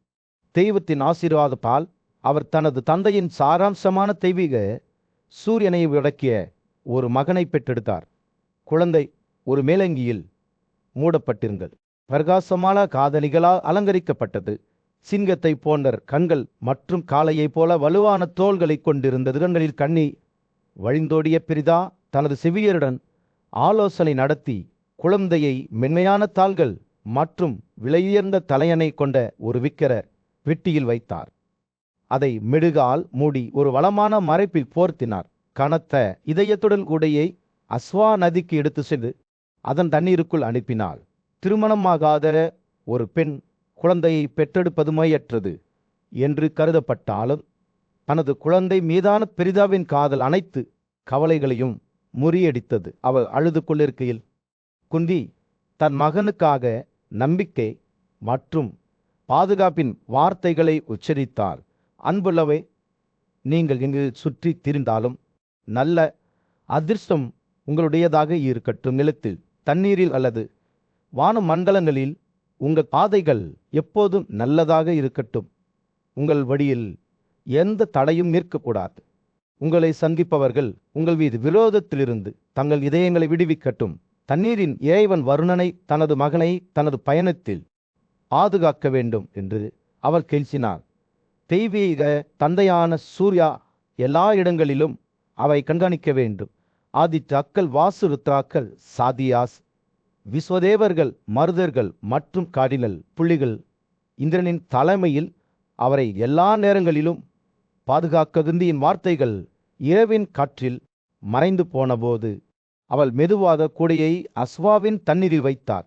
தெய்வத்தின் ஆசீர்வாதத்தால் அவர் தனது தந்தையின் சாராம்சமான தெய்வீக சூரியனை விளக்கிய ஒரு மகனை பெற்றெடுத்தார். குழந்தை ஒரு மேலங்கியில் மூடப்பட்டிருந்தது. பிரகாசமான காதணிகளால் அலங்கரிக்கப்பட்டது. சிங்கத்தை போன்ற கண்கள் மற்றும் காளையைப் போல வலுவான தோள்களை கொண்டிருந்தது. கண்களில் கண்ணீர் வழிந்தோடிய பிரிதா தனது செவியருடன் ஆலோசனை நடத்தி குழந்தையை மென்மையான தாள்கள் மற்றும் விலையுயர்ந்த தலையணை கொண்ட ஒரு விக்கிர பெட்டியில் வைத்தார். அதை மெழுகால் மூடி ஒரு வளமான மறைப்பில் போர்த்தினார். கனத்த இதயத்துடன் கூடையை அஸ்வா நதிக்கு எடுத்து சென்று அதன் தண்ணீருக்குள் அனுப்பினாள். திருமணமாகாத ஒரு பெண் குழந்தையை பெற்றெடுப்பது முறையற்றது என்று கருதப்பட்டாலும் தனது குழந்தை மீதான பிரிதாவின் காதல் அனைத்து கவலைகளையும் முறியடித்தது. அவள் அழுது கொண்டிருக்கையில் குந்தி தன் மகனுக்காக நம்பிக்கை மற்றும் பாதுகாப்பின் வார்த்தைகளை உச்சரித்தாள். அன்புள்ளவை, நீங்கள் எங்கு சுற்றி திரிந்தாலும் நல்ல அதிர்ஷ்டம் உங்களுடையதாக இருக்கட்டும். நிலத்தில், தண்ணீரில் அல்லது வான மண்டலங்களில் உங்கள் பாதைகள் எப்போதும் நல்லதாக இருக்கட்டும். உங்கள் வழியில் எந்த தடையும் நிற்கக்கூடாது. உங்களை சந்திப்பவர்கள் உங்கள் மீது விரோதத்திலிருந்து தங்கள் இதயங்களை விடுவிக்கட்டும். தண்ணீரின் இறைவன் வருணனை தனது மகனை தனது பயணத்தில் பாதுகாக்க வேண்டும் என்று அவள் கெஞ்சினார். தெய்வீக தந்தையான சூர்யா எல்லா இடங்களிலும் அவை கண்காணிக்க வேண்டும். ஆதித்யாக்கள், வாசுருத்ராக்கள், சாதியாஸ், விஸ்வதேவர்கள், மருதர்கள் மற்றும் கார்டினல் புள்ளிகள் இந்திரனின் தலைமையில் அவரை எல்லா நேரங்களிலும் பாதுகாக்க குந்தியின் வார்த்தைகள் இரவின் காற்றில் மறைந்து போனபோது அவள் மெதுவாக கூடையை அஸ்வாவின் தண்ணீரில் வைத்தார்.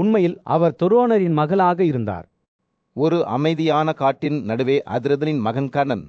உண்மையில் அவர் தொரோனரின் மகளாக இருந்தார். ஒரு அமைதியான காட்டின் நடுவே அதிரதனின் மகன் கர்ணன்